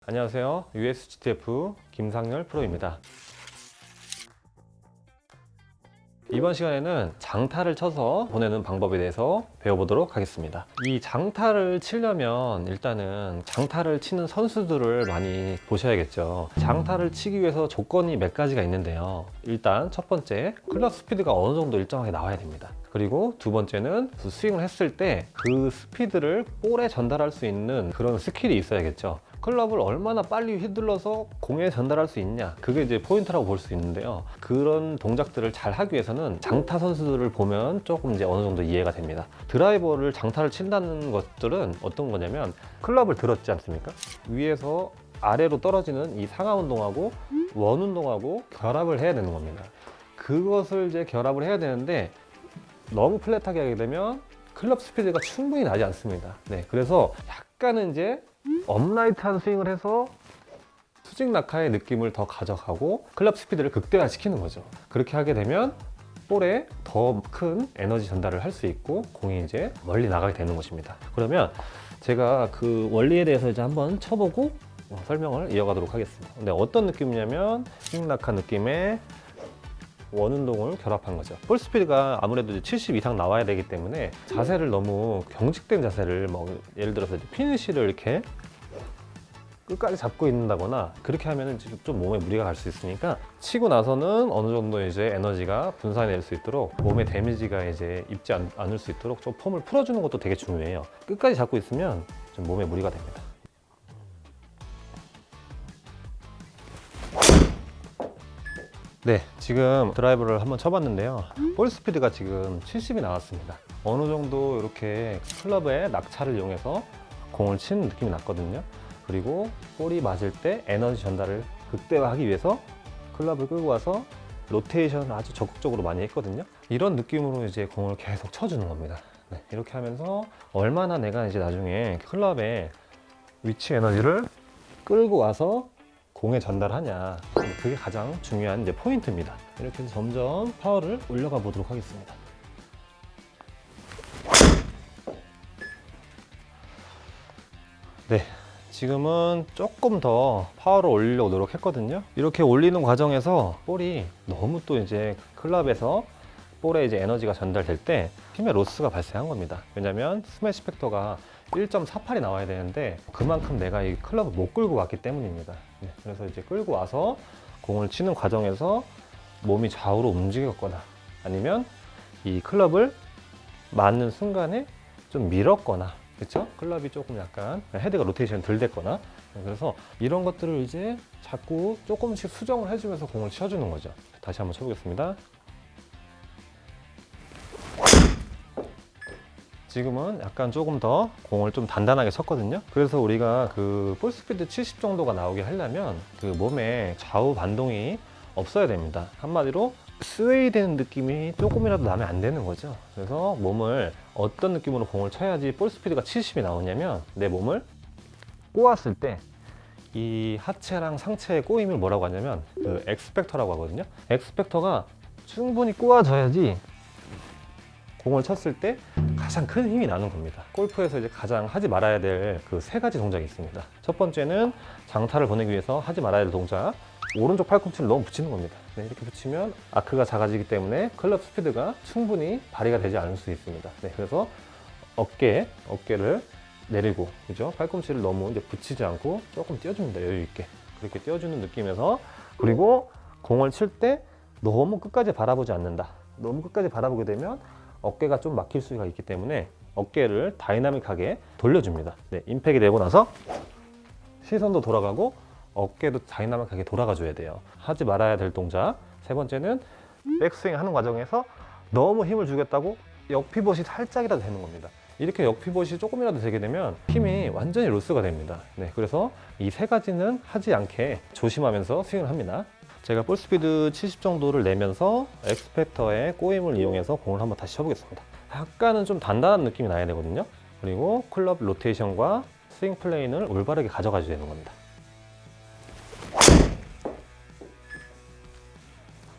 안녕하세요. USGTF 김상열 프로입니다. 이번 시간에는 장타를 쳐서 보내는 방법에 대해서 배워보도록 하겠습니다. 이 장타를 치려면 일단은 장타를 치는 선수들을 많이 보셔야겠죠. 장타를 치기 위해서 조건이 몇 가지가 있는데요. 일단 첫 번째, 클럽 스피드가 어느 정도 일정하게 나와야 됩니다. 그리고 두 번째는 스윙을 했을 때 그 스피드를 볼에 전달할 수 있는 그런 스킬이 있어야겠죠. 클럽을 얼마나 빨리 휘둘러서 공에 전달할 수 있냐, 그게 이제 포인트라고 볼 수 있는데요. 그런 동작들을 잘 하기 위해서는 장타 선수들을 보면 조금 이제 어느 정도 이해가 됩니다. 드라이버를 장타를 친다는 것들은 어떤 거냐면, 클럽을 들었지 않습니까? 위에서 아래로 떨어지는 이 상하 운동하고 원 운동하고 결합을 해야 되는 겁니다. 그것을 이제 결합을 해야 되는데, 너무 플랫하게 하게 되면 클럽 스피드가 충분히 나지 않습니다. 네, 그래서 약간은 이제 업라이트한 스윙을 해서 수직 낙하의 느낌을 더 가져가고 클럽 스피드를 극대화시키는 거죠. 그렇게 하게 되면 볼에 더 큰 에너지 전달을 할 수 있고 공이 이제 멀리 나가게 되는 것입니다. 그러면 제가 그 원리에 대해서 이제 한번 쳐보고 설명을 이어가도록 하겠습니다. 근데 어떤 느낌이냐면, 수직 낙하 느낌의 원 운동을 결합한 거죠. 볼 스피드가 아무래도 70 이상 나와야 되기 때문에 자세를 너무 경직된 자세를, 예를 들어서 피니쉬를 이렇게 끝까지 잡고 있는다거나 그렇게 하면 좀 몸에 무리가 갈 수 있으니까, 치고 나서는 어느 정도 이제 에너지가 분산이 될 수 있도록, 몸에 데미지가 이제 입지 않을 수 있도록 좀 폼을 풀어주는 것도 되게 중요해요. 끝까지 잡고 있으면 좀 몸에 무리가 됩니다. 네, 지금 드라이브를 한번 쳐봤는데요. 볼 스피드가 지금 70이 나왔습니다. 어느 정도 이렇게 클럽의 낙차를 이용해서 공을 치는 느낌이 났거든요. 그리고 볼이 맞을 때 에너지 전달을 극대화하기 위해서 클럽을 끌고 와서 로테이션을 아주 적극적으로 많이 했거든요. 이런 느낌으로 이제 공을 계속 쳐주는 겁니다. 네, 이렇게 하면서 얼마나 내가 이제 나중에 클럽의 위치 에너지를 끌고 와서 공에 전달하냐, 그게 가장 중요한 이제 포인트입니다. 이렇게 해서 점점 파워를 올려가 보도록 하겠습니다. 네, 지금은 조금 더 파워를 올리려고 노력했거든요. 이렇게 올리는 과정에서 볼이 너무 또 이제 클럽에서 볼에 이제 에너지가 전달될 때 힘의 로스가 발생한 겁니다. 왜냐면 스매시 팩터가 1.48이 나와야 되는데 그만큼 내가 이 클럽을 못 끌고 왔기 때문입니다. 네, 그래서 이제 끌고 와서 공을 치는 과정에서 몸이 좌우로 움직였거나, 아니면 이 클럽을 맞는 순간에 좀 밀었거나, 그렇죠? 클럽이 조금 약간 헤드가 로테이션 덜 됐거나, 그래서 이런 것들을 이제 자꾸 조금씩 수정을 해주면서 공을 쳐주는 거죠. 다시 한번 쳐보겠습니다. 지금은 약간 조금 더 공을 좀 단단하게 쳤거든요. 그래서 우리가 그 볼 스피드 70 정도가 나오게 하려면 그 몸에 좌우 반동이 없어야 됩니다. 한마디로 스웨이 되는 느낌이 조금이라도 나면 안 되는 거죠. 그래서 몸을 어떤 느낌으로 공을 쳐야지 볼 스피드가 70이 나오냐면, 내 몸을 꼬았을 때 이 하체랑 상체의 꼬임을 뭐라고 하냐면 그 엑스팩터라고 하거든요. 엑스팩터가 충분히 꼬아져야지 공을 쳤을 때 가장 큰 힘이 나는 겁니다. 골프에서 이제 가장 하지 말아야 될 그 세 가지 동작이 있습니다. 첫 번째는 장타를 보내기 위해서 하지 말아야 될 동작, 오른쪽 팔꿈치를 너무 붙이는 겁니다. 네, 이렇게 붙이면 아크가 작아지기 때문에 클럽 스피드가 충분히 발휘가 되지 않을 수 있습니다. 네, 그래서 어깨를 내리고, 그죠? 팔꿈치를 너무 이제 붙이지 않고 조금 띄워줍니다. 여유 있게. 그렇게 띄워주는 느낌에서, 그리고 공을 칠 때 너무 끝까지 바라보지 않는다. 너무 끝까지 바라보게 되면 어깨가 좀 막힐 수가 있기 때문에 어깨를 다이나믹하게 돌려줍니다. 네, 임팩이 되고 나서 시선도 돌아가고 어깨도 다이나믹하게 돌아가 줘야 돼요. 하지 말아야 될 동작 세 번째는, 백스윙 하는 과정에서 너무 힘을 주겠다고 역피벗이 살짝이라도 되는 겁니다. 이렇게 역피벗이 조금이라도 되게 되면 힘이 완전히 로스가 됩니다. 네, 그래서 이 세 가지는 하지 않게 조심하면서 스윙을 합니다. 제가 볼 스피드 70 정도를 내면서 엑스팩터의 꼬임을 이용해서 공을 한번 다시 쳐보겠습니다. 약간은 좀 단단한 느낌이 나야 되거든요. 그리고 클럽 로테이션과 스윙 플레인을 올바르게 가져가줘야 되는 겁니다.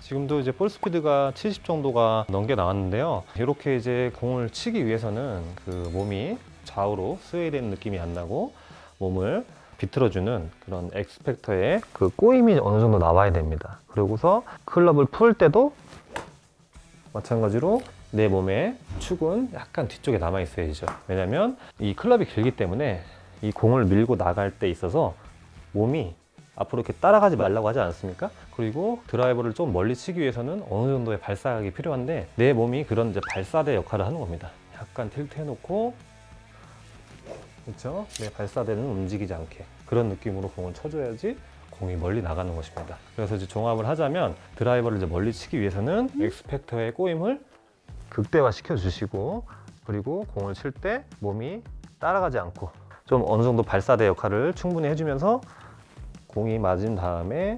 지금도 이제 볼 스피드가 70 정도가 넘게 나왔는데요. 이렇게 이제 공을 치기 위해서는 그 몸이 좌우로 스웨이되는 느낌이 안 나고 몸을 비틀어주는 그런 엑스펙터의 그 꼬임이 어느 정도 나와야 됩니다. 그리고서 클럽을 풀 때도 마찬가지로 내 몸의 축은 약간 뒤쪽에 남아 있어야죠. 왜냐면 이 클럽이 길기 때문에 이 공을 밀고 나갈 때 있어서 몸이 앞으로 이렇게 따라가지 말라고 하지 않습니까? 그리고 드라이버를 좀 멀리 치기 위해서는 어느 정도의 발사각이 필요한데 내 몸이 그런 이제 발사대 역할을 하는 겁니다. 약간 틸트 해놓고, 그렇죠? 내 발사대는 움직이지 않게 그런 느낌으로 공을 쳐줘야지 공이 멀리 나가는 것입니다. 그래서 이제 종합을 하자면 드라이버를 이제 멀리 치기 위해서는 엑스펙터의 꼬임을 극대화 시켜주시고, 그리고 공을 칠 때 몸이 따라가지 않고 좀 어느 정도 발사대 역할을 충분히 해주면서 공이 맞은 다음에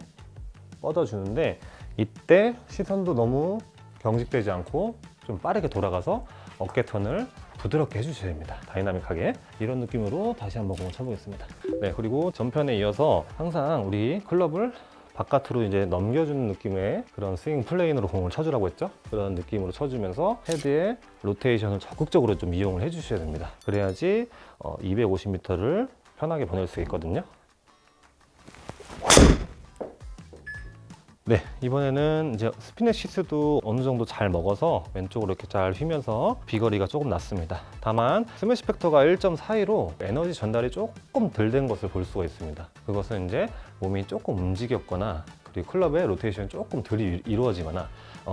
뻗어주는데, 이때 시선도 너무 경직되지 않고 좀 빠르게 돌아가서 어깨 턴을 부드럽게 해주셔야 됩니다. 다이나믹하게. 이런 느낌으로 다시 한번 공을 쳐보겠습니다. 네, 그리고 전편에 이어서 항상 우리 클럽을 바깥으로 이제 넘겨주는 느낌의 그런 스윙 플레인으로 공을 쳐주라고 했죠. 그런 느낌으로 쳐주면서 헤드의 로테이션을 적극적으로 좀 이용을 해주셔야 됩니다. 그래야지 250m를 편하게 보낼 수 있거든요. 네, 이번에는 이제 스피넷 시스도 어느 정도 잘 먹어서 왼쪽으로 이렇게 잘 휘면서 비거리가 조금 났습니다. 다만 스매시 팩터가 1.42로 에너지 전달이 조금 덜 된 것을 볼 수가 있습니다. 그것은 이제 몸이 조금 움직였거나 그리고 클럽의 로테이션이 조금 덜 이루어지거나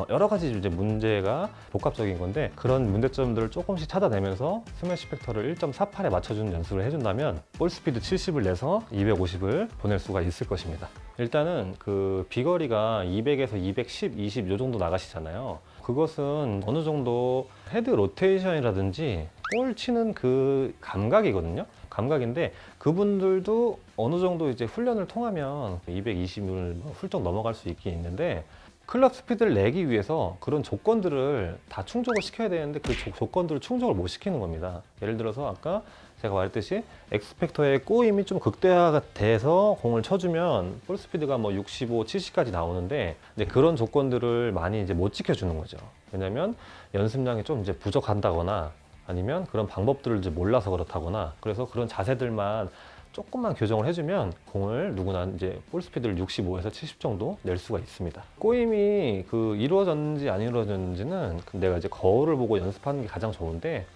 여러 가지 이제 문제가 복합적인 건데, 그런 문제점들을 조금씩 찾아내면서 스매시 팩터를 1.48에 맞춰주는 연습을 해준다면 볼 스피드 70을 내서 250을 보낼 수가 있을 것입니다. 일단은 그 비거리가 200에서 210, 20 요 정도 나가시잖아요. 그것은 어느 정도 헤드 로테이션이라든지 볼 치는 그 감각이거든요. 감각인데 그분들도 어느 정도 이제 훈련을 통하면 220을 훌쩍 넘어갈 수 있긴 있는데, 클럽 스피드를 내기 위해서 그런 조건들을 다 충족을 시켜야 되는데 그 조건들을 충족을 못 시키는 겁니다. 예를 들어서 아까 제가 말했듯이 엑스펙터의 꼬임이 좀 극대화가 돼서 공을 쳐주면 볼 스피드가 뭐 65, 70까지 나오는데 이제 그런 조건들을 많이 이제 못 지켜주는 거죠. 왜냐면 연습량이 좀 이제 부족한다거나 아니면 그런 방법들을 이제 몰라서 그렇다거나, 그래서 그런 자세들만 조금만 교정을 해주면 공을 누구나 이제 볼 스피드를 65에서 70 정도 낼 수가 있습니다. 꼬임이 그 이루어졌는지 안 이루어졌는지는 내가 이제 거울을 보고 연습하는 게 가장 좋은데,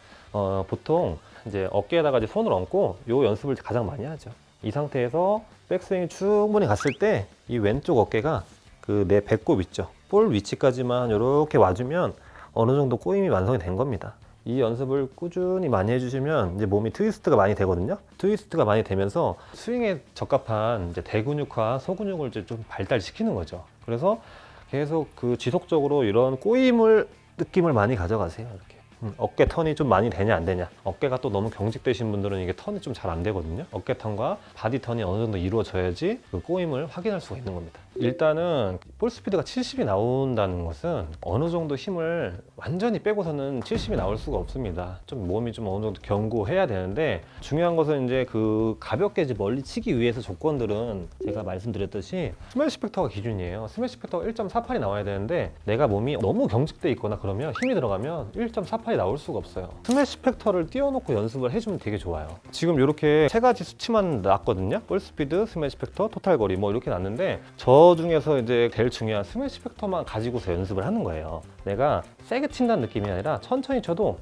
보통 이제 어깨에다가 이제 손을 얹고 요 연습을 가장 많이 하죠. 이 상태에서 백스윙이 충분히 갔을 때 이 왼쪽 어깨가 그 내 배꼽 있죠. 볼 위치까지만 이렇게 와주면 어느 정도 꼬임이 완성이 된 겁니다. 이 연습을 꾸준히 많이 해주시면 이제 몸이 트위스트가 많이 되거든요. 트위스트가 많이 되면서 스윙에 적합한 이제 대근육화, 소근육을 이제 좀 발달시키는 거죠. 그래서 계속 그 지속적으로 이런 꼬임을 느낌을 많이 가져가세요. 이렇게. 어깨 턴이 좀 많이 되냐 안 되냐, 어깨가 또 너무 경직되신 분들은 이게 턴이 좀 잘 안 되거든요. 어깨 턴과 바디 턴이 어느 정도 이루어져야지 그 꼬임을 확인할 수가 있는 겁니다. 일단은 볼 스피드가 70이 나온다는 것은 어느 정도 힘을 완전히 빼고서는 70이 나올 수가 없습니다. 좀 몸이 좀 어느 정도 견고해야 되는데, 중요한 것은 이제 그 가볍게 이제 멀리 치기 위해서 조건들은 제가 말씀드렸듯이 스매시 팩터가 기준이에요. 스매시 팩터가 1.48이 나와야 되는데 내가 몸이 너무 경직돼 있거나 그러면 힘이 들어가면 1.48이 나올 수가 없어요. 스매시 팩터를 띄워놓고 연습을 해주면 되게 좋아요. 지금 이렇게 세 가지 수치만 났거든요. 볼 스피드, 스매시 팩터, 토탈 거리 뭐 이렇게 났는데, 저 중에서 이제 제일 중요한 스매시 팩터만 가지고서 연습을 하는 거예요. 내가 세게 친다는 느낌이 아니라 천천히 쳐도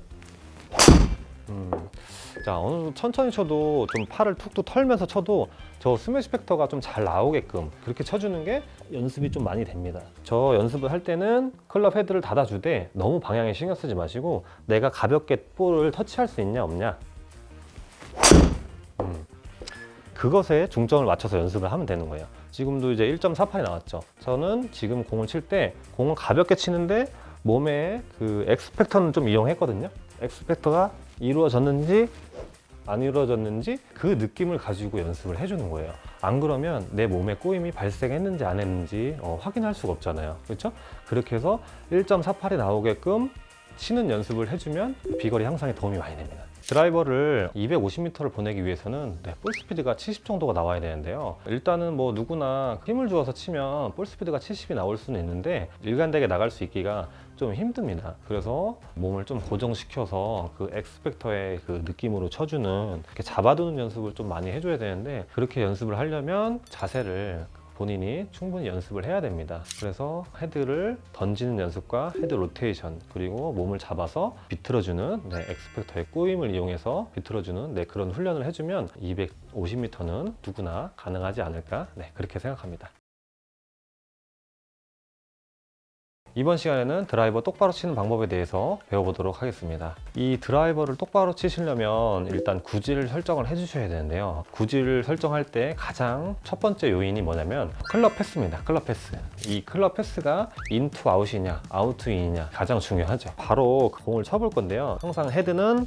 자, 어느 정도 천천히 쳐도 좀 팔을 툭툭 털면서 쳐도 저 스매시 팩터가 좀 잘 나오게끔 그렇게 쳐주는 게 연습이 좀 많이 됩니다. 저 연습을 할 때는 클럽 헤드를 닫아주되 너무 방향에 신경 쓰지 마시고 내가 가볍게 볼을 터치할 수 있냐 없냐, 그것에 중점을 맞춰서 연습을 하면 되는 거예요. 지금도 이제 1.48이 나왔죠. 저는 지금 공을 칠 때 공을 가볍게 치는데 몸에 그 엑스펙터는 좀 이용했거든요. 엑스펙터가 이루어졌는지 안 이루어졌는지 그 느낌을 가지고 연습을 해주는 거예요. 안 그러면 내 몸에 꼬임이 발생했는지 안 했는지 확인할 수가 없잖아요. 그렇죠? 그렇게 해서 1.48이 나오게끔 치는 연습을 해주면 비거리 향상에 도움이 많이 됩니다. 드라이버를 250m를 보내기 위해서는 볼 스피드가 70 정도가 나와야 되는데요. 일단은 뭐 누구나 힘을 주어서 치면 볼 스피드가 70이 나올 수는 있는데 일관되게 나갈 수 있기가 좀 힘듭니다. 그래서 몸을 좀 고정시켜서 그 엑스펙터의 그 느낌으로 쳐주는, 이렇게 잡아두는 연습을 좀 많이 해줘야 되는데, 그렇게 연습을 하려면 자세를 본인이 충분히 연습을 해야 됩니다. 그래서 헤드를 던지는 연습과 헤드 로테이션, 그리고 몸을 잡아서 비틀어주는 엑스펙터의 꼬임을 이용해서 비틀어주는 그런 훈련을 해주면 250m는 누구나 가능하지 않을까, 그렇게 생각합니다. 이번 시간에는 드라이버 똑바로 치는 방법에 대해서 배워보도록 하겠습니다. 이 드라이버를 똑바로 치시려면 일단 구질을 설정을 해주셔야 되는데요. 구질을 설정할 때 가장 첫 번째 요인이 뭐냐면 클럽 패스입니다. 클럽 패스. 이 클럽 패스가 인투 아웃이냐 아웃 인이냐 가장 중요하죠. 바로 공을 쳐볼 건데요. 항상 헤드는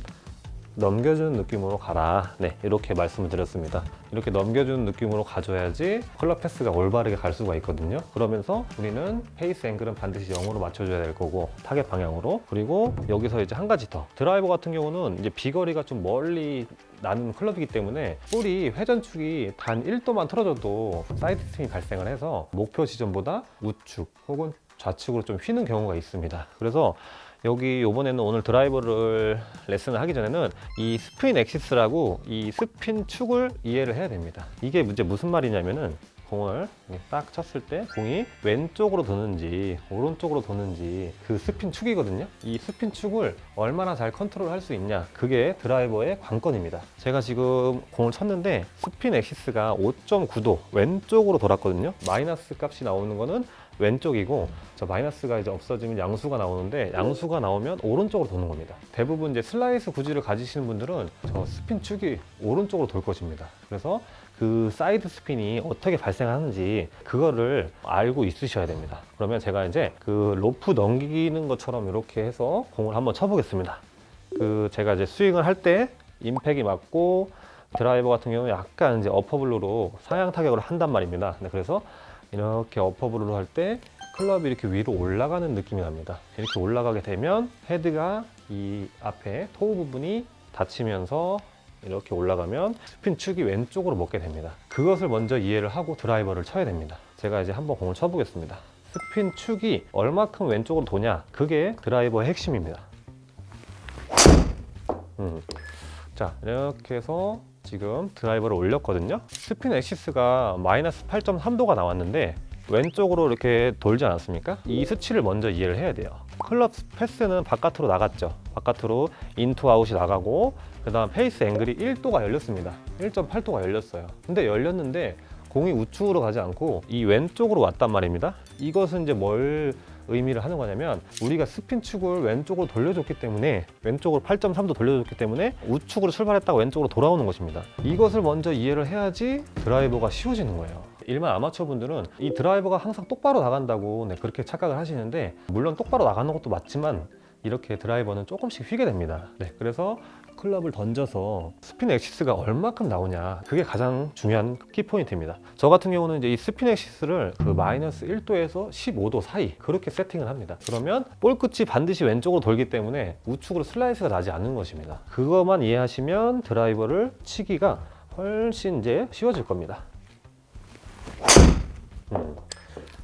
넘겨주는 느낌으로 가라, 이렇게 말씀을 드렸습니다. 이렇게 넘겨주는 느낌으로 가줘야지 클럽 패스가 올바르게 갈 수가 있거든요. 그러면서 우리는 페이스 앵글은 반드시 0으로 맞춰줘야 될 거고, 타겟 방향으로. 그리고 여기서 이제 한 가지 더, 드라이버 같은 경우는 이제 비거리가 좀 멀리 나는 클럽이기 때문에 볼이 회전축이 단 1도만 틀어져도 사이드 스윙이 발생을 해서 목표 지점보다 우측 혹은 좌측으로 좀 휘는 경우가 있습니다. 그래서 여기 요번에는 오늘 드라이버를 레슨을 하기 전에는 이 스핀 엑시스라고 이 스핀 축을 이해를 해야 됩니다. 이게 이제 무슨 말이냐면은 공을 딱 쳤을 때 공이 왼쪽으로 도는지 오른쪽으로 도는지 그 스핀 축이거든요. 이 스핀 축을 얼마나 잘 컨트롤 할 수 있냐, 그게 드라이버의 관건입니다. 제가 지금 공을 쳤는데 스핀 엑시스가 5.9도 왼쪽으로 돌았거든요. 마이너스 값이 나오는 거는 왼쪽이고, 저 마이너스가 이제 없어지면 양수가 나오는데, 양수가 나오면 오른쪽으로 도는 겁니다. 대부분 이제 슬라이스 구질을 가지시는 분들은 저 스핀 축이 오른쪽으로 돌 것입니다. 그래서 그 사이드 스핀이 어떻게 발생하는지 그거를 알고 있으셔야 됩니다. 그러면 제가 이제 그 로프 넘기는 것처럼 이렇게 해서 공을 한번 쳐보겠습니다. 제가 이제 스윙을 할 때 임팩이 맞고, 드라이버 같은 경우는 약간 이제 어퍼블로로 상향 타격을 한단 말입니다. 그래서 이렇게 어퍼블로로 할 때 클럽이 이렇게 위로 올라가는 느낌이 납니다. 이렇게 올라가게 되면 헤드가 이 앞에 토우 부분이 닫히면서 이렇게 올라가면 스핀 축이 왼쪽으로 먹게 됩니다. 그것을 먼저 이해를 하고 드라이버를 쳐야 됩니다. 제가 이제 한번 공을 쳐보겠습니다. 스핀 축이 얼마큼 왼쪽으로 도냐, 그게 드라이버의 핵심입니다. 자, 이렇게 해서 지금 드라이버를 올렸거든요. 스핀 엑시스가 마이너스 8.3도가 나왔는데 왼쪽으로 이렇게 돌지 않았습니까? 이 수치를 먼저 이해를 해야 돼요. 클럽 패스는 바깥으로 나갔죠. 바깥으로 인투 아웃이 나가고, 그 다음 페이스 앵글이 1도가 열렸습니다. 1.8도가 열렸어요. 근데 열렸는데 공이 우측으로 가지 않고 이 왼쪽으로 왔단 말입니다. 이것은 이제 뭘 의미를 하는 거냐면, 우리가 스핀 축을 왼쪽으로 돌려줬기 때문에, 왼쪽으로 8.3도 돌려줬기 때문에 우측으로 출발했다가 왼쪽으로 돌아오는 것입니다. 이것을 먼저 이해를 해야지 드라이버가 쉬워지는 거예요. 일반 아마추어 분들은 이 드라이버가 항상 똑바로 나간다고 그렇게 착각을 하시는데, 물론 똑바로 나가는 것도 맞지만 이렇게 드라이버는 조금씩 휘게 됩니다. 그래서 클럽을 던져서 스핀 엑시스가 얼마큼 나오냐, 그게 가장 중요한 키포인트입니다. 저 같은 경우는 이제 이 스핀 엑시스를 그 마이너스 1도에서 15도 사이 그렇게 세팅을 합니다. 그러면 볼 끝이 반드시 왼쪽으로 돌기 때문에 우측으로 슬라이스가 나지 않는 것입니다. 그것만 이해하시면 드라이버를 치기가 훨씬 이제 쉬워질 겁니다.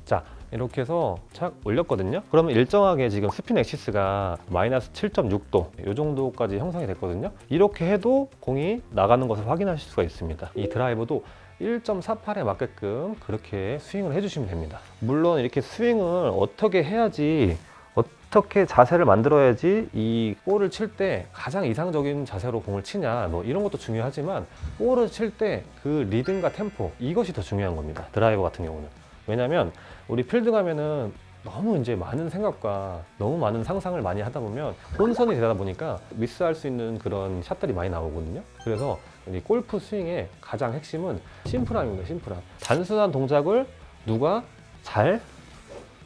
자, 이렇게 해서 착 올렸거든요. 그러면 일정하게 지금 스핀 엑시스가 마이너스 7.6도 이 정도까지 형성이 됐거든요. 이렇게 해도 공이 나가는 것을 확인하실 수가 있습니다. 이 드라이버도 1.48에 맞게끔 그렇게 스윙을 해주시면 됩니다. 물론 이렇게 스윙을 어떻게 해야지, 어떻게 자세를 만들어야지 이 볼을 칠 때 가장 이상적인 자세로 공을 치냐, 이런 것도 중요하지만, 볼을 칠 때 그 리듬과 템포, 이것이 더 중요한 겁니다. 드라이버 같은 경우는. 왜냐면 우리 필드 가면은 너무 이제 많은 생각과 너무 많은 상상을 많이 하다 보면 혼선이 되다 보니까 미스할 수 있는 그런 샷들이 많이 나오거든요. 그래서 이 골프 스윙의 가장 핵심은 심플함입니다. 심플함. 단순한 동작을 누가 잘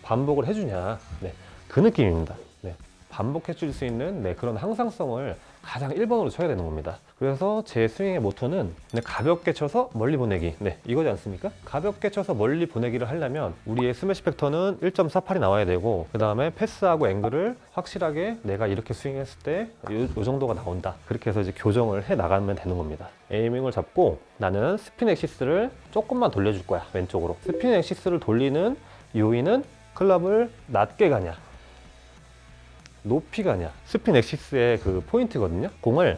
반복을 해주냐, 그 느낌입니다. 반복해 줄 수 있는 그런 항상성을 가장 1번으로 쳐야 되는 겁니다. 그래서 제 스윙의 모토는 그냥 가볍게 쳐서 멀리 보내기. 네, 이거지 않습니까? 가볍게 쳐서 멀리 보내기를 하려면 우리의 스매시 팩터는 1.48이 나와야 되고, 그 다음에 패스하고 앵글을 확실하게 내가 이렇게 스윙했을 때 이 정도가 나온다. 그렇게 해서 이제 교정을 해 나가면 되는 겁니다. 에이밍을 잡고 나는 스핀 엑시스를 조금만 돌려줄 거야, 왼쪽으로. 스핀 엑시스를 돌리는 요인은 클럽을 낮게 가냐 높이 가냐, 스핀 엑시스의 그 포인트거든요. 공을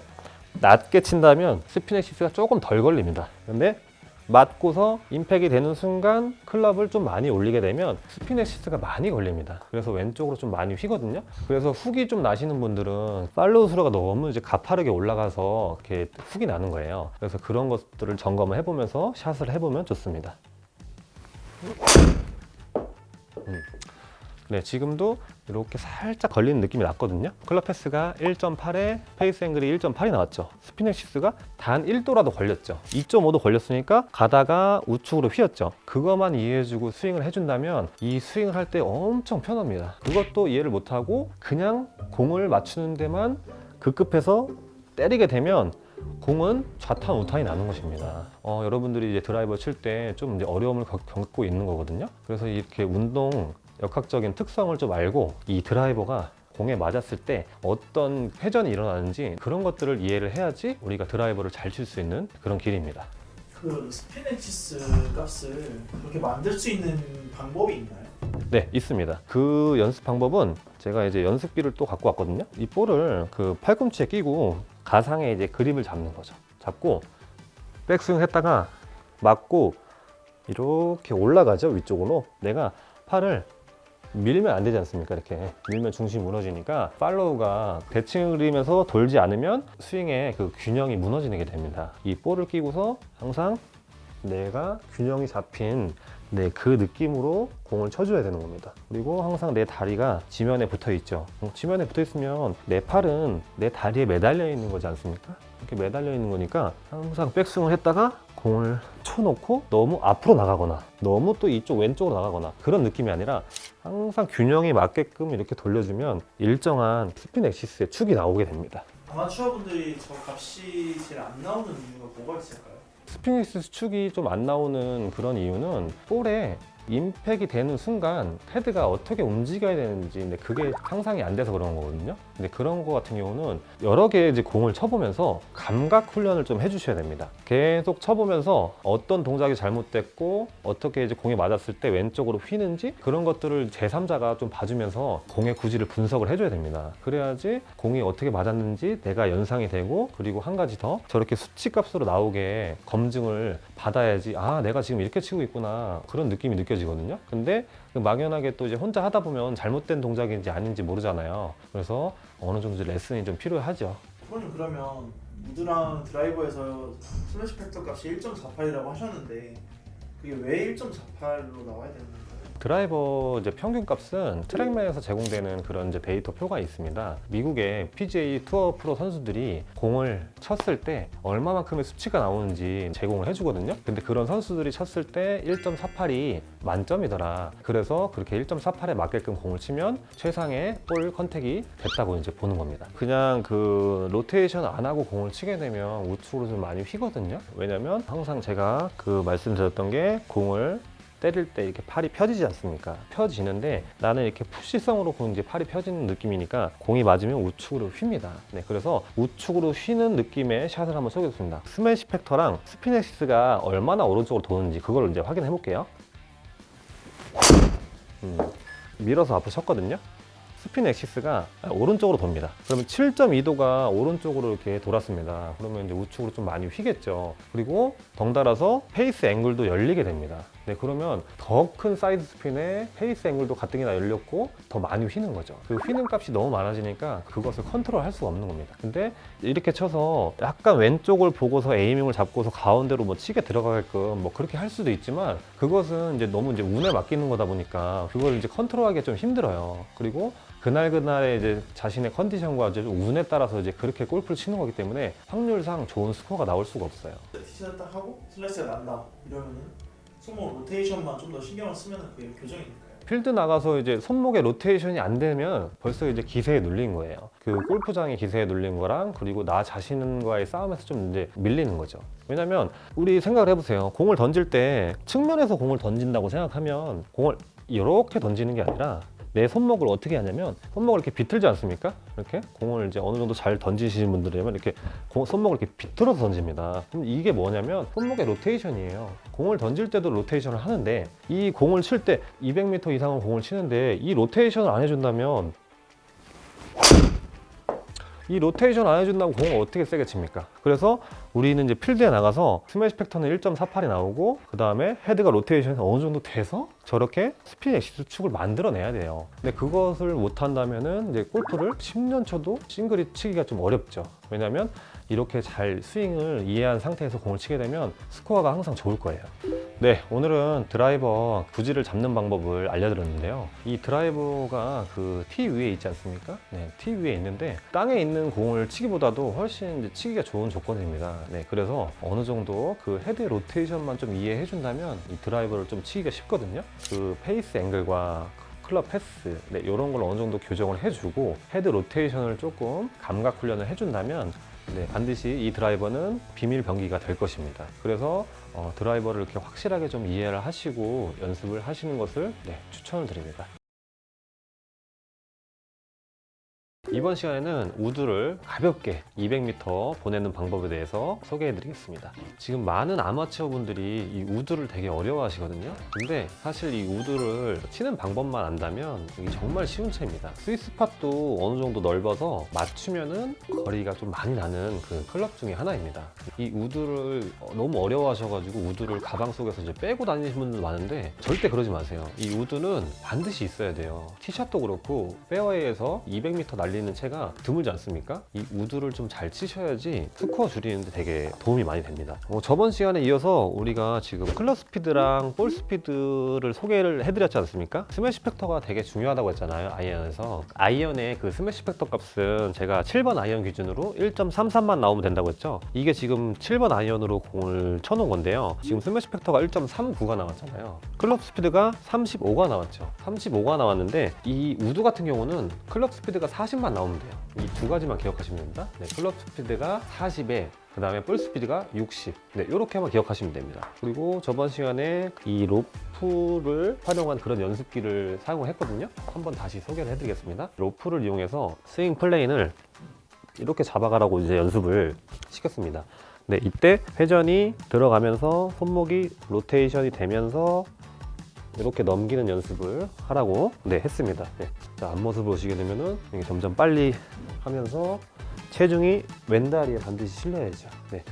낮게 친다면 스핀 엑시스가 조금 덜 걸립니다. 근데 맞고서 임팩이 되는 순간 클럽을 좀 많이 올리게 되면 스핀 엑시스가 많이 걸립니다. 그래서 왼쪽으로 좀 많이 휘거든요. 그래서 훅이 좀 나시는 분들은 팔로우 스루가 너무 이제 가파르게 올라가서 이렇게 훅이 나는 거예요. 그래서 그런 것들을 점검을 해보면서 샷을 해보면 좋습니다. 네, 지금도 이렇게 살짝 걸리는 느낌이 났거든요. 클럽 패스가 1.8에 페이스 앵글이 1.8이 나왔죠. 스핀 엑시스가 단 1도라도 걸렸죠. 2.5도 걸렸으니까 가다가 우측으로 휘었죠. 그것만 이해해주고 스윙을 해준다면 이 스윙을 할 때 엄청 편합니다. 그것도 이해를 못하고 그냥 공을 맞추는 데만 급급해서 때리게 되면 공은 좌탄 우탄이 나는 것입니다. 여러분들이 이제 드라이버 칠 때 좀 이제 어려움을 겪고 있는 거거든요. 그래서 이렇게 운동 역학적인 특성을 좀 알고 이 드라이버가 공에 맞았을 때 어떤 회전이 일어나는지 그런 것들을 이해를 해야지 우리가 드라이버를 잘 칠 수 있는 그런 길입니다. 그 스핀 엑시스 값을 그렇게 만들 수 있는 방법이 있나요? 네, 있습니다. 그 연습 방법은 제가 이제 연습기를 또 갖고 왔거든요. 이 볼을 그 팔꿈치에 끼고 가상의 이제 그립을 잡는 거죠. 잡고 백스윙 했다가 맞고 이렇게 올라가죠, 위쪽으로. 내가 팔을 밀면 안 되지 않습니까? 이렇게 밀면 중심이 무너지니까 팔로우가 대칭을이면서 돌지 않으면 스윙의 그 균형이 무너지게 됩니다. 이 볼을 끼고서 항상 내가 균형이 잡힌 그 느낌으로 공을 쳐줘야 되는 겁니다. 그리고 항상 내 다리가 지면에 붙어 있죠. 지면에 붙어 있으면 내 팔은 내 다리에 매달려 있는 거지 않습니까? 이렇게 매달려 있는 거니까 항상 백스윙을 했다가 공을 쳐놓고 너무 앞으로 나가거나 너무 또 이쪽 왼쪽으로 나가거나 그런 느낌이 아니라 항상 균형이 맞게끔 이렇게 돌려주면 일정한 스핀 엑시스의 축이 나오게 됩니다. 아마추어 분들이 저 값이 제일 안 나오는 이유가 뭐가 있을까요? 스핀 엑시스 축이 좀 안 나오는 그런 이유는 볼에 임팩이 되는 순간 헤드가 어떻게 움직여야 되는지 근데 그게 상상이 안 돼서 그런 거거든요. 근데 그런 거 같은 경우는 여러 개 이제 공을 쳐보면서 감각 훈련을 좀 해주셔야 됩니다. 계속 쳐보면서 어떤 동작이 잘못됐고 어떻게 이제 공이 맞았을 때 왼쪽으로 휘는지 그런 것들을 제3자가 좀 봐주면서 공의 구질을 분석을 해줘야 됩니다. 그래야지 공이 어떻게 맞았는지 내가 연상이 되고, 그리고 한 가지 더 저렇게 수치값으로 나오게 검증을 받아야지 내가 지금 이렇게 치고 있구나 그런 느낌이 느껴지거든요. 근데 막연하게 또 이제 혼자 하다 보면 잘못된 동작인지 아닌지 모르잖아요. 그래서 어느 정도 레슨이 좀 필요하죠. 프로님 그러면 무드랑 드라이버에서 슬래시 팩터 값이 1.48이라고 하셨는데 그게 왜 1.48로 나와야 되는 건가요? 드라이버 이제 평균 값은 트랙맨에서 제공되는 그런 이제 데이터 표가 있습니다. 미국의 PGA 투어 프로 선수들이 공을 쳤을 때 얼마만큼의 수치가 나오는지 제공을 해주거든요. 근데 그런 선수들이 쳤을 때 1.48이 만점이더라. 그래서 그렇게 1.48에 맞게끔 공을 치면 최상의 볼 컨택이 됐다고 이제 보는 겁니다. 그냥 그 로테이션 안 하고 공을 치게 되면 우측으로 좀 많이 휘거든요. 왜냐면 항상 제가 그 말씀드렸던 게 공을 때릴 때 이렇게 팔이 펴지지 않습니까? 펴지는데 나는 이렇게 푸시성으로 이제 팔이 펴지는 느낌이니까 공이 맞으면 우측으로 휩니다. 네, 그래서 우측으로 휘는 느낌의 샷을 한번 쏘겠습니다. 스매시 팩터랑 스핀 엑시스가 얼마나 오른쪽으로 도는지 그걸 이제 확인해 볼게요. 밀어서 앞으로 쳤거든요. 스핀 엑시스가 오른쪽으로 돕니다. 그러면 7.2도가 오른쪽으로 이렇게 돌았습니다. 그러면 이제 우측으로 좀 많이 휘겠죠. 그리고 덩달아서 페이스 앵글도 열리게 됩니다. 네, 그러면 더 큰 사이드 스핀에 페이스 앵글도 가뜩이나 열렸고 더 많이 휘는 거죠. 그 휘는 값이 너무 많아지니까 그것을 컨트롤 할 수가 없는 겁니다. 근데 이렇게 쳐서 약간 왼쪽을 보고서 에이밍을 잡고서 가운데로 뭐 치게 들어가게끔 뭐 그렇게 할 수도 있지만 그것은 이제 너무 이제 운에 맡기는 거다 보니까 그걸 이제 컨트롤하기 좀 힘들어요. 그리고 그날그날의 이제 자신의 컨디션과 이제 운에 따라서 이제 그렇게 골프를 치는 거기 때문에 확률상 좋은 스코어가 나올 수가 없어요. 티샷 딱 하고 슬래시가 난다 이러면은 손목 로테이션만 좀 더 신경을 쓰면 그게 교정이 될까요? 필드 나가서 이제 손목에 로테이션이 안 되면 벌써 이제 기세에 눌린 거예요. 그 골프장의 기세에 눌린 거랑 그리고 나 자신과의 싸움에서 좀 이제 밀리는 거죠. 왜냐면 우리 생각을 해보세요. 공을 던질 때 측면에서 공을 던진다고 생각하면 공을 이렇게 던지는 게 아니라 내 손목을 어떻게 하냐면 손목을 이렇게 비틀지 않습니까? 이렇게 공을 이제 어느 정도 잘 던지시는 분들이면 이렇게 손목을 이렇게 비틀어서 던집니다. 그럼 이게 뭐냐면 손목의 로테이션이에요. 공을 던질 때도 로테이션을 하는데 이 공을 칠 때 200m 이상을 공을 치는데 이 로테이션을 안 해준다면 이 로테이션 안 해준다고 공을 어떻게 세게 칩니까? 그래서 우리는 이제 필드에 나가서 스매시 팩터는 1.48이 나오고 그 다음에 헤드가 로테이션이 어느 정도 돼서 저렇게 스핀 엑시스 축을 만들어내야 돼요. 근데 그것을 못한다면은 이제 골프를 10년 쳐도 싱글이 치기가 좀 어렵죠. 왜냐면 이렇게 잘 스윙을 이해한 상태에서 공을 치게 되면 스코어가 항상 좋을 거예요. 네, 오늘은 드라이버 구질을 잡는 방법을 알려드렸는데요. 이 드라이버가 그 티 위에 있지 않습니까? 네, 티 위에 있는데 땅에 있는 공을 치기보다도 훨씬 이제 치기가 좋은 조건입니다. 네, 그래서 어느 정도 그 헤드 로테이션만 좀 이해해 준다면 이 드라이버를 좀 치기가 쉽거든요. 그 페이스 앵글과 클럽 패스, 네, 이런 걸 어느 정도 교정을 해주고 헤드 로테이션을 조금 감각 훈련을 해준다면 네, 반드시 이 드라이버는 비밀 병기가 될 것입니다. 그래서 드라이버를 이렇게 확실하게 좀 이해를 하시고 연습을 하시는 것을 네, 추천을 드립니다. 이번 시간에는 우드를 가볍게 200m 보내는 방법에 대해서 소개해 드리겠습니다. 지금 많은 아마추어 분들이 이 우드를 되게 어려워 하시거든요. 근데 사실 이 우드를 치는 방법만 안다면 이게 정말 쉬운 채입니다. 스위스팟도 어느 정도 넓어서 맞추면은 거리가 좀 많이 나는 그 클럽 중에 하나입니다. 이 우드를 너무 어려워 하셔가지고 우드를 가방 속에서 이제 빼고 다니시는 분들 많은데 절대 그러지 마세요. 이 우드는 반드시 있어야 돼요. 티샷도 그렇고 페어웨이에서 200m 날리는 채가 드물지 않습니까? 이 우드를 좀 잘 치셔야지 스코어 줄이는데 되게 도움이 많이 됩니다. 저번 시간에 이어서 우리가 지금 클럽 스피드랑 볼 스피드를 소개를 해드렸지 않습니까? 스매시 팩터가 되게 중요하다고 했잖아요. 아이언에서. 아이언의 그 스매시 팩터 값은 제가 7번 아이언 기준으로 1.33만 나오면 된다고 했죠. 이게 지금 7번 아이언으로 공을 쳐놓은 건데요. 지금 스매시 팩터가 1.39가 나왔잖아요. 클럽 스피드가 35가 나왔죠. 35가 나왔는데 이 우드 같은 경우는 클럽 스피드가 40만 나오면 돼요. 이 두 가지만 기억하시면 됩니다. 네, 클럽 스피드가 40에 그 다음에 볼 스피드가 60. 네, 이렇게만 기억하시면 됩니다. 그리고 저번 시간에 이 로프를 활용한 그런 연습기를 사용했거든요. 한번 다시 소개를 해드리겠습니다. 로프를 이용해서 스윙 플레인을 이렇게 잡아가라고 이제 연습을 시켰습니다. 네, 이때 회전이 들어가면서 손목이 로테이션이 되면서 이렇게 넘기는 연습을 하라고 했습니다. 네. 자, 앞모습을 보시게 되면은 이게 점점 빨리 하면서 체중이 왼다리에 반드시 실려야죠. 네.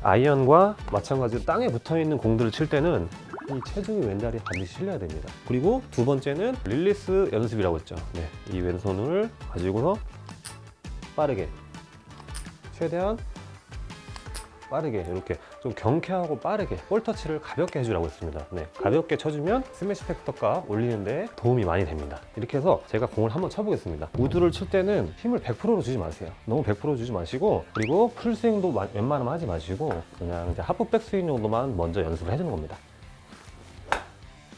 아이언과 마찬가지로 땅에 붙어 있는 공들을 칠 때는 이 체중이 왼다리에 반드시 실려야 됩니다. 그리고 두 번째는 릴리스 연습이라고 했죠. 네. 이 왼손을 가지고서 빠르게 최대한 빠르게 이렇게 좀 경쾌하고 빠르게 볼 터치를 가볍게 해주라고 했습니다. 네, 가볍게 쳐주면 스매시 팩터 값 올리는데 도움이 많이 됩니다. 이렇게 해서 제가 공을 한번 쳐보겠습니다. 우드를 칠 때는 힘을 100%로 주지 마세요. 너무 100% 주지 마시고 그리고 풀스윙도 웬만하면 하지 마시고 그냥 이제 하프 백스윙 정도만 먼저 연습을 해주는 겁니다.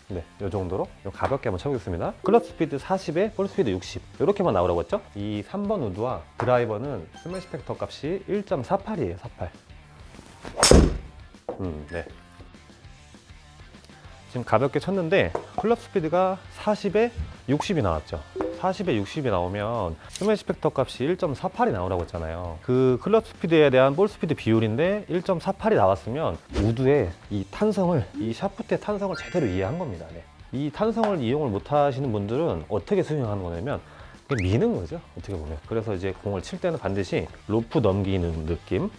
네, 이 정도로 가볍게 한번 쳐보겠습니다. 클럽 스피드 40에 볼 스피드 60 이렇게만 나오라고 했죠. 이 3번 우드와 드라이버는 스매시 팩터 값이 1.48이에요. 48. 네. 지금 가볍게 쳤는데 클럽 스피드가 40에 60이 나왔죠. 40에 60이 나오면 스매시 팩터 값이 1.48이 나오라고 했잖아요. 그 클럽 스피드에 대한 볼 스피드 비율인데 1.48이 나왔으면 우드의 이 탄성을, 이 샤프트의 탄성을 제대로 이해한 겁니다. 네. 이 탄성을 이용을 못 하시는 분들은 어떻게 스윙하는 거냐면 그냥 미는 거죠. 어떻게 보면. 그래서 이제 공을 칠 때는 반드시 로프 넘기는 느낌,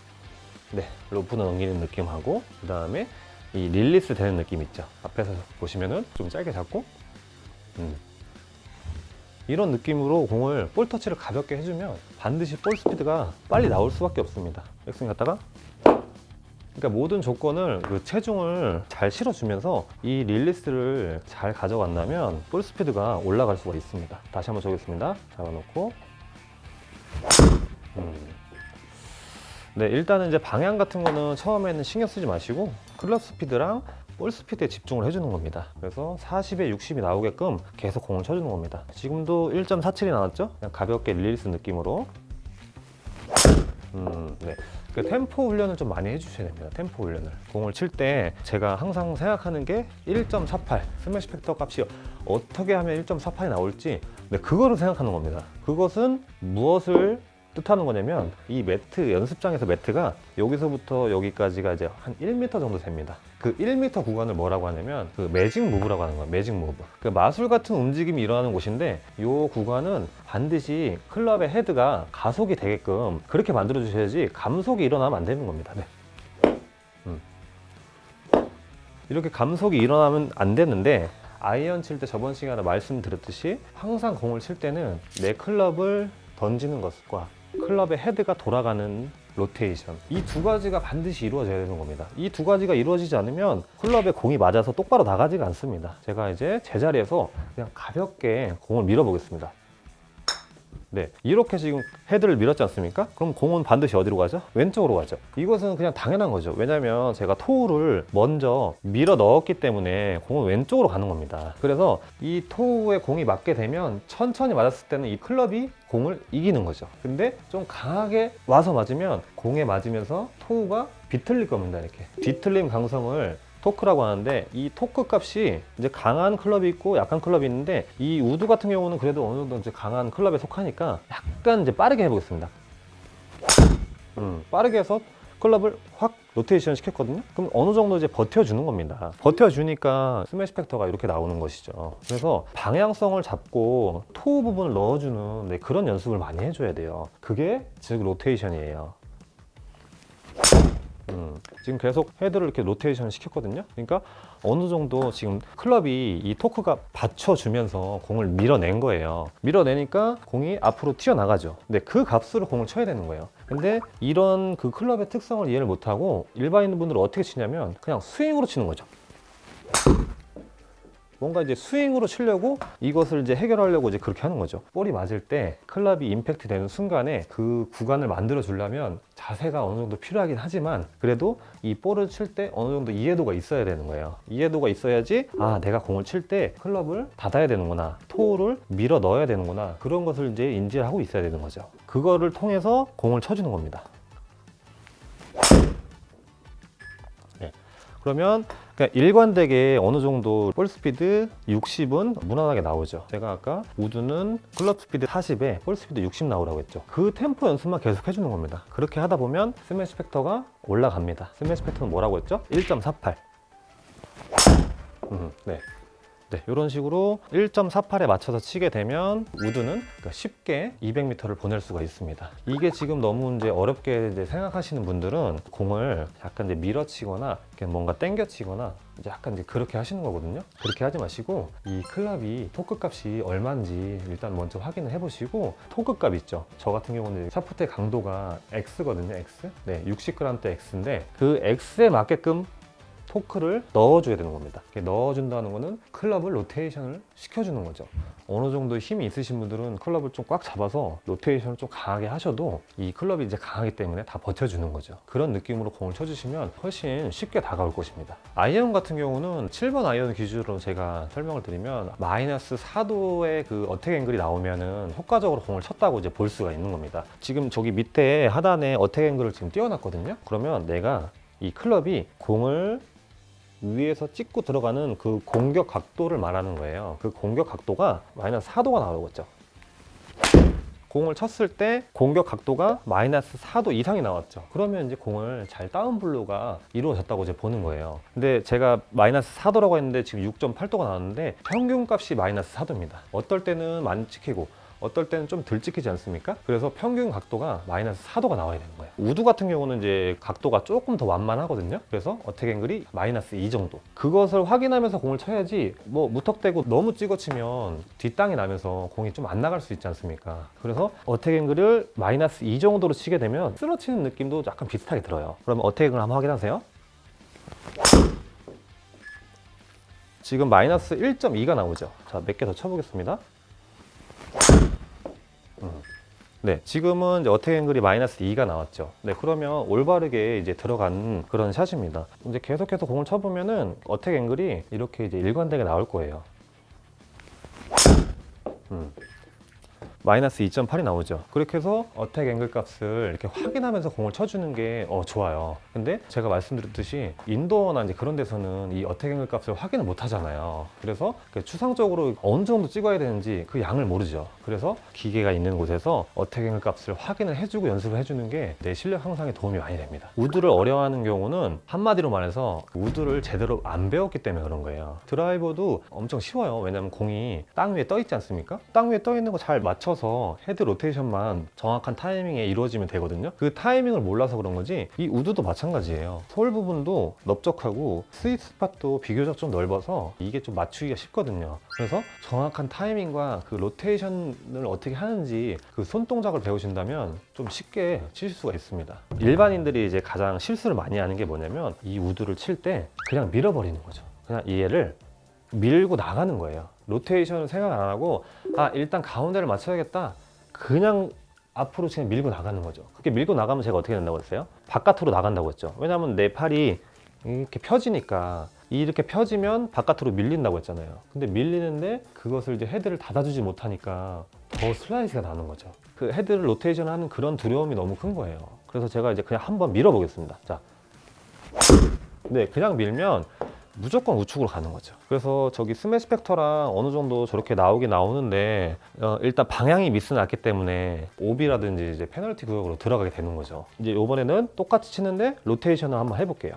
네, 로프 넘기는 느낌하고 그 다음에 이 릴리스 되는 느낌 있죠. 앞에서 보시면은 좀 짧게 잡고 이런 느낌으로 공을 볼 터치를 가볍게 해주면 반드시 볼 스피드가 빨리 나올 수밖에 없습니다. 백스윙 갔다가 그러니까 모든 조건을 그 체중을 잘 실어주면서 이 릴리스를 잘 가져간다면 볼 스피드가 올라갈 수가 있습니다. 다시 한번 줘보겠습니다. 잡아놓고 네, 일단은 이제 방향 같은 거는 처음에는 신경 쓰지 마시고 클럽 스피드랑 볼 스피드에 집중을 해주는 겁니다. 그래서 40에 60이 나오게끔 계속 공을 쳐주는 겁니다. 지금도 1.47이 나왔죠? 그냥 가볍게 릴리스 느낌으로. 네. 그 템포 훈련을 좀 많이 해주셔야 됩니다. 템포 훈련을. 공을 칠 때 제가 항상 생각하는 게 1.48 스매시 팩터 값이 어떻게 하면 1.48이 나올지, 네, 그거를 생각하는 겁니다. 그것은 무엇을 뜻하는 거냐면 이 매트, 연습장에서 매트가 여기서부터 여기까지가 이제 한 1m 정도 됩니다. 그 1m 구간을 뭐라고 하냐면 그 매직 무브라고 하는 거예요. 매직 무브. 그 마술 같은 움직임이 일어나는 곳인데 이 구간은 반드시 클럽의 헤드가 가속이 되게끔 그렇게 만들어 주셔야지 감속이 일어나면 안 되는 겁니다. 네. 이렇게 감속이 일어나면 안 되는데, 아이언 칠 때 저번 시간에 말씀드렸듯이 항상 공을 칠 때는 내 클럽을 던지는 것과 클럽의 헤드가 돌아가는 로테이션, 이 두 가지가 반드시 이루어져야 되는 겁니다. 이 두 가지가 이루어지지 않으면 클럽에 공이 맞아서 똑바로 나가지가 않습니다. 제가 이제 제자리에서 그냥 가볍게 공을 밀어 보겠습니다. 네, 이렇게 지금 헤드를 밀었지 않습니까? 그럼 공은 반드시 어디로 가죠? 왼쪽으로 가죠. 이것은 그냥 당연한 거죠. 왜냐면 제가 토우를 먼저 밀어 넣었기 때문에 공은 왼쪽으로 가는 겁니다. 그래서 이 토우에 공이 맞게 되면 천천히 맞았을 때는 이 클럽이 공을 이기는 거죠. 근데 좀 강하게 와서 맞으면 공에 맞으면서 토우가 비틀릴 겁니다. 이렇게 뒤틀림 강성을 토크라고 하는데, 이 토크 값이 이제 강한 클럽이 있고 약한 클럽이 있는데, 이 우드 같은 경우는 그래도 어느 정도 이제 강한 클럽에 속하니까 약간 이제 빠르게 해보겠습니다. 빠르게 해서 클럽을 확 로테이션 시켰거든요. 그럼 어느 정도 이제 버텨주는 겁니다. 버텨주니까 스매시 팩터가 이렇게 나오는 것이죠. 그래서 방향성을 잡고 토우 부분을 넣어주는, 네, 그런 연습을 많이 해줘야 돼요. 그게 즉 로테이션이에요. 지금 계속 헤드를 이렇게 로테이션 시켰거든요. 그러니까 어느 정도 지금 클럽이 이 토크가 받쳐주면서 공을 밀어낸 거예요. 밀어내니까 공이 앞으로 튀어나가죠. 근데 그 값으로 공을 쳐야 되는 거예요. 근데 이런 그 클럽의 특성을 이해를 못하고 일반인 분들은 어떻게 치냐면 그냥 스윙으로 치는 거죠. 뭔가 이제 스윙으로 치려고 이것을 이제 해결하려고 이제 그렇게 하는 거죠. 볼이 맞을 때 클럽이 임팩트 되는 순간에 그 구간을 만들어 주려면 자세가 어느 정도 필요하긴 하지만, 그래도 이 볼을 칠 때 어느 정도 이해도가 있어야 되는 거예요. 이해도가 있어야지, 아, 내가 공을 칠 때 클럽을 닫아야 되는구나, 토우를 밀어 넣어야 되는구나, 그런 것을 이제 인지를 하고 있어야 되는 거죠. 그거를 통해서 공을 쳐주는 겁니다. 그러면 그러니까 일관되게 어느 정도 볼 스피드 60은 무난하게 나오죠. 제가 아까 우드는 클럽 스피드 40에 볼 스피드 60 나오라고 했죠. 그 템포 연습만 계속 해주는 겁니다. 그렇게 하다 보면 스매시 팩터가 올라갑니다. 스매시 팩터는 뭐라고 했죠? 1.48. 네. 네, 이런 식으로 1.48에 맞춰서 치게 되면 우드는 쉽게 200m를 보낼 수가 있습니다. 이게 지금 너무 이제 어렵게 이제 생각하시는 분들은 공을 약간 이제 밀어치거나 뭔가 당겨치거나 이제 약간 이제 그렇게 하시는 거거든요. 그렇게 하지 마시고 이 클럽이 토크 값이 얼마인지 일단 먼저 확인을 해보시고, 토크 값 있죠. 저 같은 경우는 샤프트의 강도가 X거든요. X. 네, 60g대 X인데 그 X에 맞게끔 토크를 넣어줘야 되는 겁니다. 넣어준다는 거는 클럽을 로테이션을 시켜주는 거죠. 어느 정도 힘이 있으신 분들은 클럽을 좀 꽉 잡아서 로테이션을 좀 강하게 하셔도 이 클럽이 이제 강하기 때문에 다 버텨주는 거죠. 그런 느낌으로 공을 쳐주시면 훨씬 쉽게 다가올 것입니다. 아이언 같은 경우는 7번 아이언 기준으로 제가 설명을 드리면 마이너스 4도의 그 어택 앵글이 나오면은 효과적으로 공을 쳤다고 이제 볼 수가 있는 겁니다. 지금 저기 밑에 하단에 어택 앵글을 지금 띄워놨거든요. 그러면 내가 이 클럽이 공을 위에서 찍고 들어가는 그 공격 각도를 말하는 거예요. 그 공격 각도가 마이너스 4도가 나오겠죠. 공을 쳤을 때 공격 각도가 마이너스 4도 이상이 나왔죠. 그러면 이제 공을 잘 다운블로가 이루어졌다고 이제 보는 거예요. 근데 제가 마이너스 4도라고 했는데 지금 6.8도가 나왔는데 평균 값이 마이너스 4도입니다. 어떨 때는 많이 찍히고 어떨 때는 좀 덜 찍히지 않습니까? 그래서 평균 각도가 마이너스 4도가 나와야 되는 거예요. 우드 같은 경우는 이제 각도가 조금 더 완만하거든요. 그래서 어택 앵글이 마이너스 2 정도. 그것을 확인하면서 공을 쳐야지, 뭐 무턱대고 너무 찍어치면 뒷땅이 나면서 공이 좀 안 나갈 수 있지 않습니까? 그래서 어택 앵글을 마이너스 2 정도로 치게 되면 쓰러치는 느낌도 약간 비슷하게 들어요. 그러면 어택 앵글 한번 확인하세요. 지금 마이너스 1.2가 나오죠. 자, 몇 개 더 쳐보겠습니다. 네, 지금은 이제 어택 앵글이 마이너스 2가 나왔죠. 네, 그러면 올바르게 이제 들어간 그런 샷입니다. 이제 계속해서 공을 쳐보면은 어택 앵글이 이렇게 이제 일관되게 나올 거예요. 마이너스 2.8이 나오죠. 그렇게 해서 어택 앵글 값을 이렇게 확인하면서 공을 쳐주는 게 좋아요. 근데 제가 말씀드렸듯이 인도어나 이제 그런 데서는 이 어택 앵글 값을 확인을 못 하잖아요. 그래서 추상적으로 어느 정도 찍어야 되는지 그 양을 모르죠. 그래서 기계가 있는 곳에서 어택 앵글 값을 확인을 해주고 연습을 해주는 게 내 실력 향상에 도움이 많이 됩니다. 우드를 어려워하는 경우는 한마디로 말해서 우드를 제대로 안 배웠기 때문에 그런 거예요. 드라이버도 엄청 쉬워요. 왜냐면 공이 땅 위에 떠 있지 않습니까? 땅 위에 떠 있는 거 잘 맞춰서 헤드 로테이션만 정확한 타이밍에 이루어지면 되거든요. 그 타이밍을 몰라서 그런 거지 이 우드도 마찬가지예요. 솔 부분도 넓적하고 스윗 스팟도 비교적 좀 넓어서 이게 좀 맞추기가 쉽거든요. 그래서 정확한 타이밍과 그 로테이션을 어떻게 하는지 그 손동작을 배우신다면 좀 쉽게 치실 수가 있습니다. 일반인들이 이제 가장 실수를 많이 하는 게 뭐냐면 이 우드를 칠 때 그냥 밀어버리는 거죠. 그냥 이 얘를 밀고 나가는 거예요. 로테이션을 생각 안 하고 일단 가운데를 맞춰야겠다. 그냥 앞으로 그냥 밀고 나가는 거죠. 그렇게 밀고 나가면 제가 어떻게 된다고 했어요? 바깥으로 나간다고 했죠. 왜냐하면 내 팔이 이렇게 펴지니까 이렇게 펴지면 바깥으로 밀린다고 했잖아요. 근데 밀리는데 그것을 이제 헤드를 닫아주지 못하니까 더 슬라이스가 나는 거죠. 그 헤드를 로테이션 하는 그런 두려움이 너무 큰 거예요. 그래서 제가 이제 그냥 한번 밀어보겠습니다. 자, 네, 그냥 밀면 무조건 우측으로 가는 거죠. 그래서 저기 스매시 팩터랑 어느 정도 저렇게 나오긴 나오는데 일단 방향이 미스 났기 때문에 오비라든지 이제 페널티 구역으로 들어가게 되는 거죠. 이제 이번에는 똑같이 치는데 로테이션을 한번 해볼게요.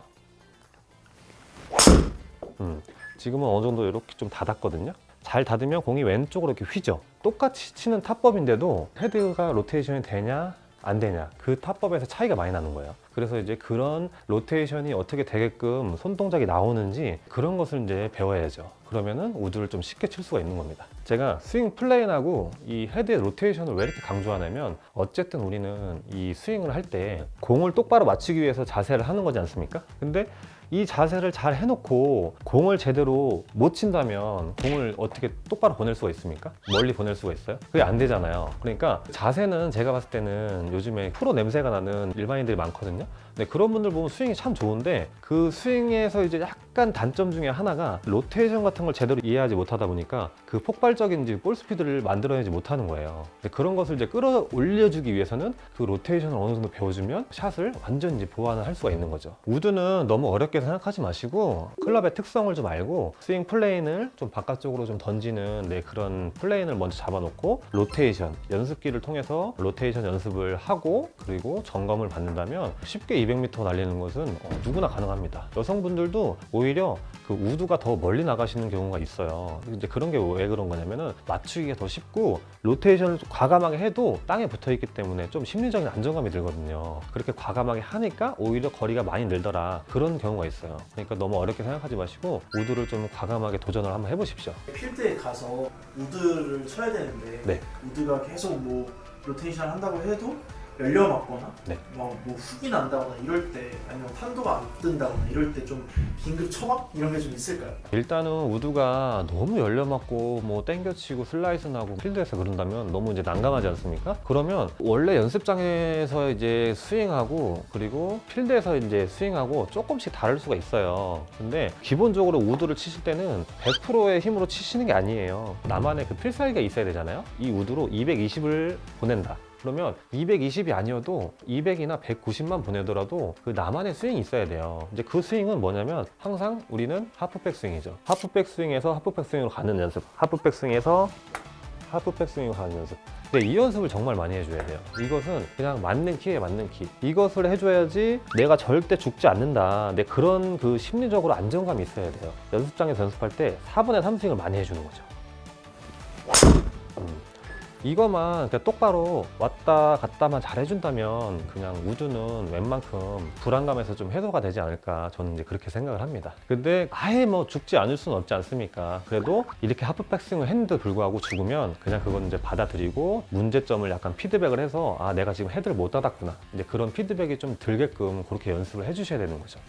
지금은 어느 정도 이렇게 좀 닫았거든요. 잘 닫으면 공이 왼쪽으로 이렇게 휘죠. 똑같이 치는 탑법인데도 헤드가 로테이션이 되냐 안 되냐 그 탑법에서 차이가 많이 나는 거예요. 그래서 이제 그런 로테이션이 어떻게 되게끔 손동작이 나오는지 그런 것을 이제 배워야죠. 그러면은 우드를 좀 쉽게 칠 수가 있는 겁니다. 제가 스윙 플레인하고 이 헤드의 로테이션을 왜 이렇게 강조하냐면 어쨌든 우리는 이 스윙을 할 때 공을 똑바로 맞추기 위해서 자세를 하는 거지 않습니까? 근데 이 자세를 잘 해놓고 공을 제대로 못 친다면 공을 어떻게 똑바로 보낼 수가 있습니까? 멀리 보낼 수가 있어요? 그게 안 되잖아요. 그러니까 자세는 제가 봤을 때는 요즘에 프로 냄새가 나는 일반인들이 많거든요. 근데 그런 분들 보면 스윙이 참 좋은데 그 스윙에서 이제 약간 단점 중에 하나가 로테이션 같은 걸 제대로 이해하지 못하다 보니까 그 폭발적인 이제 볼 스피드를 만들어내지 못하는 거예요. 근데 그런 것을 이제 끌어올려주기 위해서는 그 로테이션을 어느 정도 배워주면 샷을 완전히 이제 보완을 할 수가 있는 거죠. 우드는 너무 어렵게 생각하지 마시고 클럽의 특성을 좀 알고 스윙 플레인을 좀 바깥쪽으로 좀 던지는 그런 플레인을 먼저 잡아놓고 로테이션 연습기를 통해서 로테이션 연습을 하고 그리고 점검을 받는다면 쉽게 200m 날리는 것은 누구나 가능합니다. 여성분들도 오히려 그 우드가 더 멀리 나가시는 경우가 있어요. 이제 그런 게 왜 그런 거냐면은 맞추기가 더 쉽고 로테이션을 과감하게 해도 땅에 붙어 있기 때문에 좀 심리적인 안정감이 들거든요. 그렇게 과감하게 하니까 오히려 거리가 많이 늘더라 그런 경우가 있어요. 그러니까 너무 어렵게 생각하지 마시고 우드를 좀 과감하게 도전을 한번 해보십시오. 필드에 가서 우드를 쳐야 되는데 네. 우드가 계속 뭐 로테이션 한다고 해도 열려 맞거나 네. 뭐 훅이 난다거나 이럴 때 아니면 탄도가 안 뜬다거나 이럴 때 좀 긴급 처방 이런 게 좀 있을까요? 일단은 우드가 너무 열려맞고 뭐 땡겨치고 슬라이스 나고 필드에서 그런다면 너무 이제 난감하지 않습니까? 그러면 원래 연습장에서 이제 스윙하고 그리고 필드에서 이제 스윙하고 조금씩 다를 수가 있어요. 근데 기본적으로 우드를 치실 때는 100%의 힘으로 치시는 게 아니에요. 나만의 그 필살기가 있어야 되잖아요. 이 우드로 220을 보낸다. 그러면 220이 아니어도 200이나 190만 보내더라도 그 나만의 스윙이 있어야 돼요. 이제 그 스윙은 뭐냐면 항상 우리는 하프백 스윙이죠. 하프백 스윙에서 하프백 스윙으로 가는 연습. 하프백 스윙에서 하프백 스윙으로 가는 연습. 근데 이 연습을 정말 많이 해줘야 돼요. 이것은 그냥 맞는 키에 맞는 키. 이것을 해줘야지 내가 절대 죽지 않는다. 내 그런 그 심리적으로 안정감이 있어야 돼요. 연습장에서 연습할 때 4분의 3 스윙을 많이 해주는 거죠. 이거만 그냥 똑바로 왔다 갔다만 잘 해준다면 그냥 우드는 웬만큼 불안감에서 좀 해소가 되지 않을까 저는 이제 그렇게 생각을 합니다. 근데 아예 뭐 죽지 않을 수는 없지 않습니까? 그래도 이렇게 하프백 스윙을 했는데도 불구하고 죽으면 그냥 그건 이제 받아들이고 문제점을 약간 피드백을 해서 내가 지금 헤드를 못 닫았구나. 이제 그런 피드백이 좀 들게끔 그렇게 연습을 해주셔야 되는 거죠.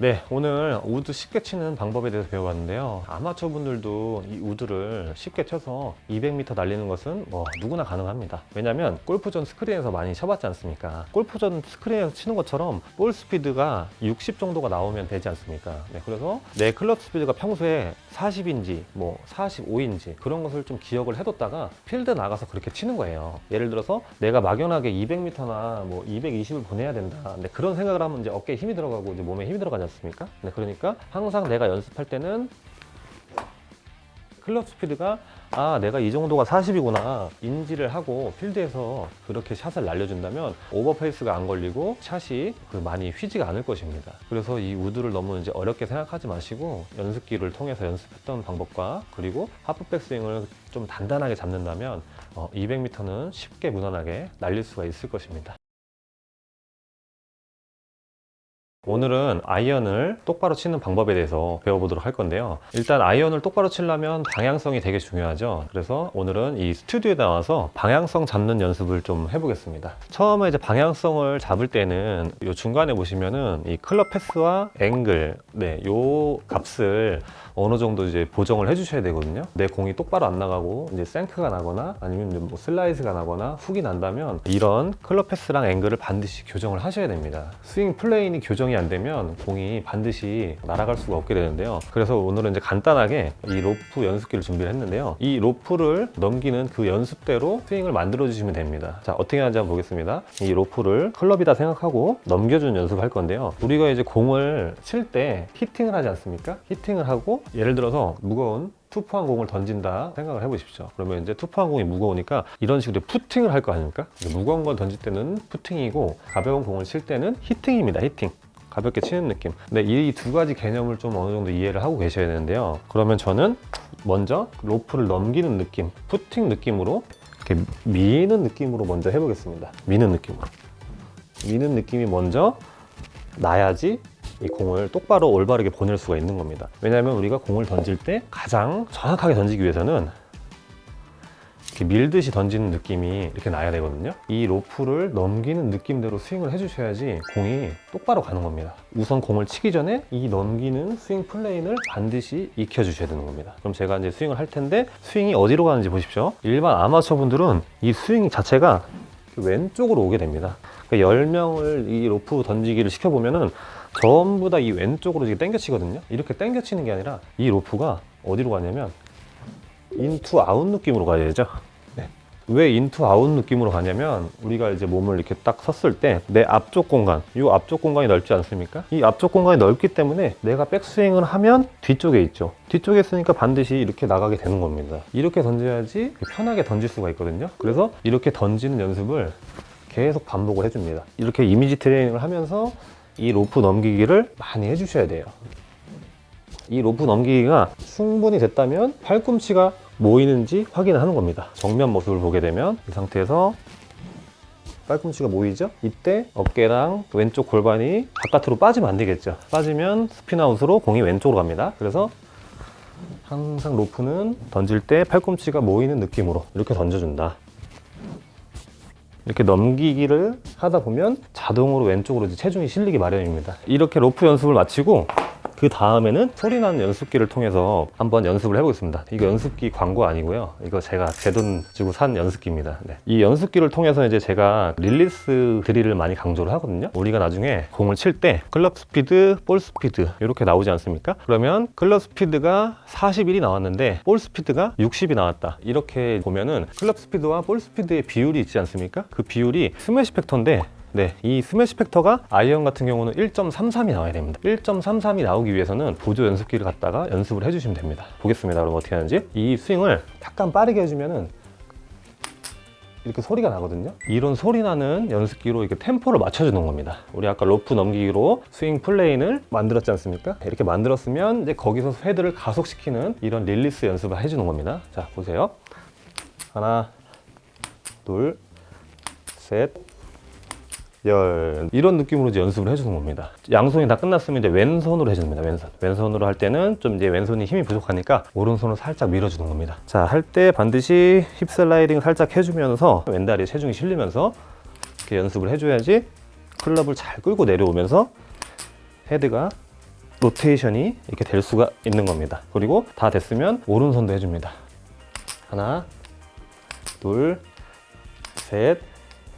네, 오늘 우드 쉽게 치는 방법에 대해서 배워봤는데요. 아마추어 분들도 이 우드를 쉽게 쳐서 200m 날리는 것은 뭐 누구나 가능합니다. 왜냐면 골프전 스크린에서 많이 쳐봤지 않습니까? 골프전 스크린에서 치는 것처럼 볼 스피드가 60 정도가 나오면 되지 않습니까? 네, 그래서 내 클럽 스피드가 평소에 40인지 뭐 45인지 그런 것을 좀 기억을 해뒀다가 필드 나가서 그렇게 치는 거예요. 예를 들어서 내가 막연하게 200m나 뭐 220을 보내야 된다. 네, 그런 생각을 하면 이제 어깨에 힘이 들어가고 이제 몸에 힘이 들어가지 않습니까? 네, 그러니까 항상 내가 연습할 때는 클럽 스피드가 내가 이 정도가 40이구나 인지를 하고 필드에서 그렇게 샷을 날려준다면 오버페이스가 안 걸리고 샷이 많이 휘지가 않을 것입니다. 그래서 이 우드를 너무 이제 어렵게 생각하지 마시고 연습기를 통해서 연습했던 방법과 그리고 하프 백스윙을 좀 단단하게 잡는다면 200m는 쉽게 무난하게 날릴 수가 있을 것입니다. 오늘은 아이언을 똑바로 치는 방법에 대해서 배워보도록 할 건데요. 일단 아이언을 똑바로 치려면 방향성이 되게 중요하죠. 그래서 오늘은 이 스튜디오에 나와서 방향성 잡는 연습을 좀 해보겠습니다. 처음에 이제 방향성을 잡을 때는 이 중간에 보시면은 이 클럽 패스와 앵글, 네, 요 값을 어느 정도 이제 보정을 해주셔야 되거든요. 내 공이 똑바로 안 나가고 이제 생크가 나거나 아니면 뭐 슬라이스가 나거나 훅이 난다면 이런 클럽 패스랑 앵글을 반드시 교정을 하셔야 됩니다. 스윙 플레인이 교정이 안 되면 공이 반드시 날아갈 수가 없게 되는데요. 그래서 오늘은 이제 간단하게 이 로프 연습기를 준비를 했는데요. 이 로프를 넘기는 그 연습대로 스윙을 만들어 주시면 됩니다. 자, 어떻게 하는지 한번 보겠습니다. 이 로프를 클럽이다 생각하고 넘겨주는 연습을 할 건데요. 우리가 이제 공을 칠 때 히팅을 하지 않습니까? 히팅을 하고 예를 들어서 무거운 투포한 공을 던진다 생각을 해보십시오. 그러면 이제 투포한 공이 무거우니까 이런 식으로 푸팅을 할 거 아닙니까? 무거운 걸 던질 때는 푸팅이고 가벼운 공을 칠 때는 히팅입니다. 히팅. 가볍게 치는 느낌. 근데 이 두 가지 개념을 좀 어느 정도 이해를 하고 계셔야 되는데요. 그러면 저는 먼저 로프를 넘기는 느낌, 푸팅 느낌으로 이렇게 미는 느낌으로 먼저 해보겠습니다. 미는 느낌으로. 미는 느낌이 먼저 나야지 이 공을 똑바로 올바르게 보낼 수가 있는 겁니다. 왜냐하면 우리가 공을 던질 때 가장 정확하게 던지기 위해서는 이렇게 밀듯이 던지는 느낌이 이렇게 나야 되거든요. 이 로프를 넘기는 느낌대로 스윙을 해주셔야지 공이 똑바로 가는 겁니다. 우선 공을 치기 전에 이 넘기는 스윙 플레인을 반드시 익혀주셔야 되는 겁니다. 그럼 제가 이제 스윙을 할 텐데 스윙이 어디로 가는지 보십시오. 일반 아마추어 분들은 이 스윙 자체가 왼쪽으로 오게 됩니다. 그러니까 10명을 이 로프 던지기를 시켜보면은 전부 다 이 왼쪽으로 이렇게 당겨치거든요. 이렇게 당겨치는 게 아니라 이 로프가 어디로 가냐면 인투 아웃 느낌으로 가야 되죠. 네. 왜 인투 아웃 느낌으로 가냐면 우리가 이제 몸을 이렇게 딱 섰을 때 내 앞쪽 공간, 이 앞쪽 공간이 넓지 않습니까? 이 앞쪽 공간이 넓기 때문에 내가 백스윙을 하면 뒤쪽에 있죠. 뒤쪽에 있으니까 반드시 이렇게 나가게 되는 겁니다. 이렇게 던져야지 편하게 던질 수가 있거든요. 그래서 이렇게 던지는 연습을 계속 반복을 해줍니다. 이렇게 이미지 트레이닝을 하면서 이 로프 넘기기를 많이 해주셔야 돼요. 이 로프 넘기기가 충분히 됐다면 팔꿈치가 모이는지 확인을 하는 겁니다. 정면 모습을 보게 되면 이 상태에서 팔꿈치가 모이죠? 이때 어깨랑 왼쪽 골반이 바깥으로 빠지면 안 되겠죠. 빠지면 스핀아웃으로 공이 왼쪽으로 갑니다. 그래서 항상 로프는 던질 때 팔꿈치가 모이는 느낌으로 이렇게 던져준다. 이렇게 넘기기를 하다 보면 자동으로 왼쪽으로 이제 체중이 실리기 마련입니다. 이렇게 로프 연습을 마치고 그 다음에는 소리나는 연습기를 통해서 한번 연습을 해보겠습니다. 이거 연습기 광고 아니고요. 이거 제가 제 돈 주고 산 연습기입니다. 네. 이 연습기를 통해서 이제 제가 릴리스 드릴을 많이 강조를 하거든요. 우리가 나중에 공을 칠 때 클럽 스피드, 볼 스피드 이렇게 나오지 않습니까? 그러면 클럽 스피드가 41이 나왔는데 볼 스피드가 60이 나왔다. 이렇게 보면은 클럽 스피드와 볼 스피드의 비율이 있지 않습니까? 그 비율이 스매시 팩터인데 네, 이 스매시 팩터가 아이언 같은 경우는 1.33이 나와야 됩니다. 1.33이 나오기 위해서는 보조 연습기를 갖다가 연습을 해주시면 됩니다. 보겠습니다. 그럼 어떻게 하는지. 이 스윙을 약간 빠르게 해주면은 이렇게 소리가 나거든요. 이런 소리 나는 연습기로 이렇게 템포를 맞춰주는 겁니다. 우리 아까 로프 넘기기로 스윙 플레인을 만들었지 않습니까? 이렇게 만들었으면 이제 거기서 헤드를 가속시키는 이런 릴리스 연습을 해주는 겁니다. 자, 보세요. 하나, 둘, 셋, 열. 이런 느낌으로 이제 연습을 해주는 겁니다. 양손이 다 끝났으면 이제 왼손으로 해주는 겁니다. 왼손으로 할 때는 좀 이제 왼손이 힘이 부족하니까 오른손으로 살짝 밀어주는 겁니다. 자, 할 때 반드시 힙 슬라이딩 살짝 해주면서 왼다리에 체중이 실리면서 이렇게 연습을 해줘야지 클럽을 잘 끌고 내려오면서 헤드가 로테이션이 이렇게 될 수가 있는 겁니다. 그리고 다 됐으면 오른손도 해줍니다. 하나, 둘, 셋.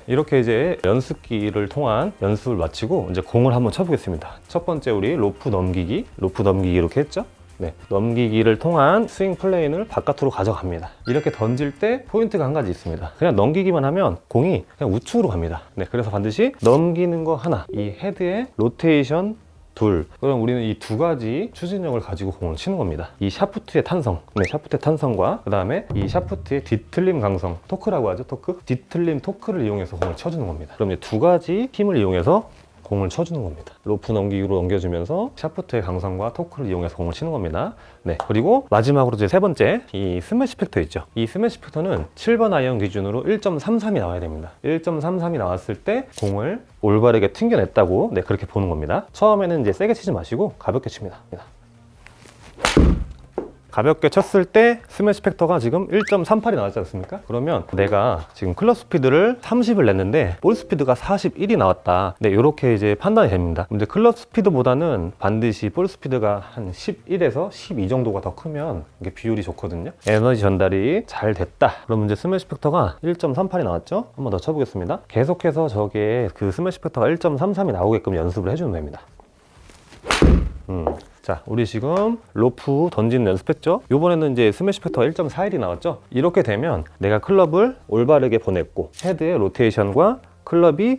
이렇게 이제 연습기를 통한 연습을 마치고 이제 공을 한번 쳐보겠습니다. 첫 번째 우리 로프 넘기기 이렇게 했죠? 네, 넘기기를 통한 스윙 플레인을 바깥으로 가져갑니다. 이렇게 던질 때 포인트가 한 가지 있습니다. 그냥 넘기기만 하면 공이 그냥 우측으로 갑니다. 네, 그래서 반드시 넘기는 거 하나, 이 헤드의 로테이션 둘. 그럼 우리는 이 두 가지 추진력을 가지고 공을 치는 겁니다. 이 샤프트의 탄성, 네, 샤프트의 탄성과 그 다음에 이 샤프트의 뒤틀림 강성, 토크라고 하죠, 토크. 뒤틀림 토크를 이용해서 공을 쳐주는 겁니다. 그럼 이 두 가지 힘을 이용해서 공을 쳐주는 겁니다. 로프 넘기기로 넘겨주면서 샤프트의 강성과 토크를 이용해서 공을 치는 겁니다. 네, 그리고 마지막으로 이제 세 번째, 이 스매시 팩터 있죠. 이 스매시 팩터는 7번 아이언 기준으로 1.33이 나와야 됩니다. 1.33이 나왔을 때 공을 올바르게 튕겨냈다고, 네, 그렇게 보는 겁니다. 처음에는 이제 세게 치지 마시고 가볍게 칩니다. 가볍게 쳤을 때 스매시 팩터가 지금 1.38이 나왔지 않습니까? 그러면 내가 지금 클럽 스피드를 30을 냈는데 볼 스피드가 41이 나왔다. 네, 이렇게 이제 판단이 됩니다. 근데 클럽 스피드보다는 반드시 볼 스피드가 한 11에서 12 정도가 더 크면 이게 비율이 좋거든요. 에너지 전달이 잘 됐다. 그러면 이제 스매시 팩터가 1.38이 나왔죠? 한번 더 쳐보겠습니다. 계속해서 저게 그 스매시 팩터가 1.33이 나오게끔 연습을 해주면 됩니다. 자, 우리 지금 로프 던지는 연습했죠? 이번에는 이제 스매시 팩터가 1.41이 나왔죠? 이렇게 되면 내가 클럽을 올바르게 보냈고 헤드의 로테이션과 클럽이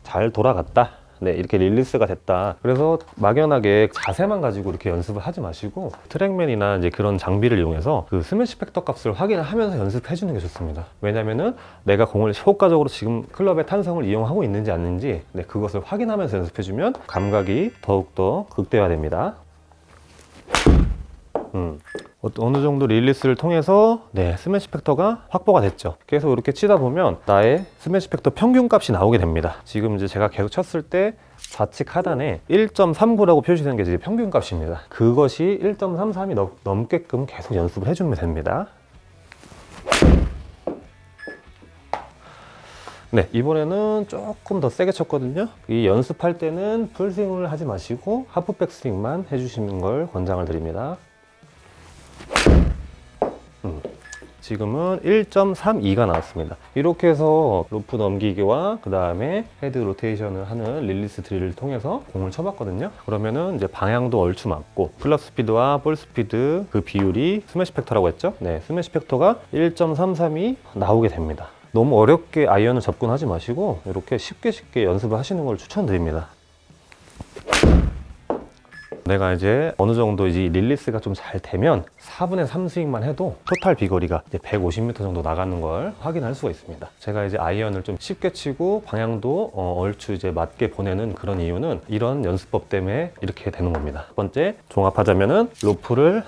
잘 돌아갔다. 네, 이렇게 릴리스가 됐다. 그래서 막연하게 자세만 가지고 이렇게 연습을 하지 마시고 트랙맨이나 이제 그런 장비를 이용해서 그 스매시 팩터 값을 확인을 하면서 연습해 주는 게 좋습니다. 왜냐면은 내가 공을 효과적으로 지금 클럽의 탄성을 이용하고 있는지 아닌지, 네, 그것을 확인하면서 연습해 주면 감각이 더욱더 극대화됩니다. 어느 정도 릴리스를 통해서, 네, 스매시 팩터가 확보가 됐죠. 계속 이렇게 치다 보면 나의 스매시 팩터 평균 값이 나오게 됩니다. 지금 이제 제가 계속 쳤을 때 좌측 하단에 1.39라고 표시되는 게 이제 평균 값입니다. 그것이 1.33이 넘게끔 계속 연습을 해주면 됩니다. 네, 이번에는 조금 더 세게 쳤거든요. 이 연습할 때는 풀스윙을 하지 마시고 하프백 스윙만 해주시는 걸 권장을 드립니다. 지금은 1.32가 나왔습니다. 이렇게 해서 로프 넘기기와 그 다음에 헤드 로테이션을 하는 릴리스 드릴을 통해서 공을 쳐봤거든요. 그러면은 이제 방향도 얼추 맞고 클럽 스피드와 볼 스피드 그 비율이 스매시 팩터라고 했죠. 네, 스매시 팩터가 1.33이 나오게 됩니다. 너무 어렵게 아이언을 접근하지 마시고 이렇게 쉽게 연습을 하시는 걸 추천드립니다. 내가 이제 어느 정도 이제 릴리스가 좀 잘 되면 4분의 3 스윙만 해도 토탈 비거리가 이제 150m 정도 나가는 걸 확인할 수가 있습니다. 제가 이제 아이언을 좀 쉽게 치고 방향도 얼추 이제 맞게 보내는 그런 이유는 이런 연습법 때문에 이렇게 되는 겁니다. 첫 번째, 종합하자면은 로프를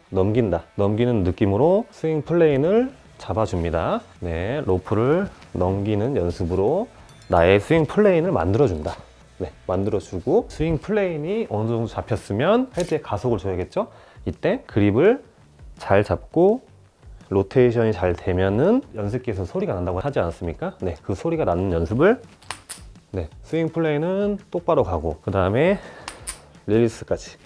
넘긴다. 넘기는 느낌으로 스윙 플레인을 잡아줍니다. 네, 로프를 넘기는 연습으로 나의 스윙 플레인을 만들어준다. 네, 만들어주고 스윙 플레인이 어느 정도 잡혔으면 헤드에 가속을 줘야겠죠? 이때 그립을 잘 잡고 로테이션이 잘 되면은 연습기에서 소리가 난다고 하지 않았습니까? 네, 그 소리가 나는 연습을, 네, 스윙 플레인은 똑바로 가고 그 다음에 릴리스까지,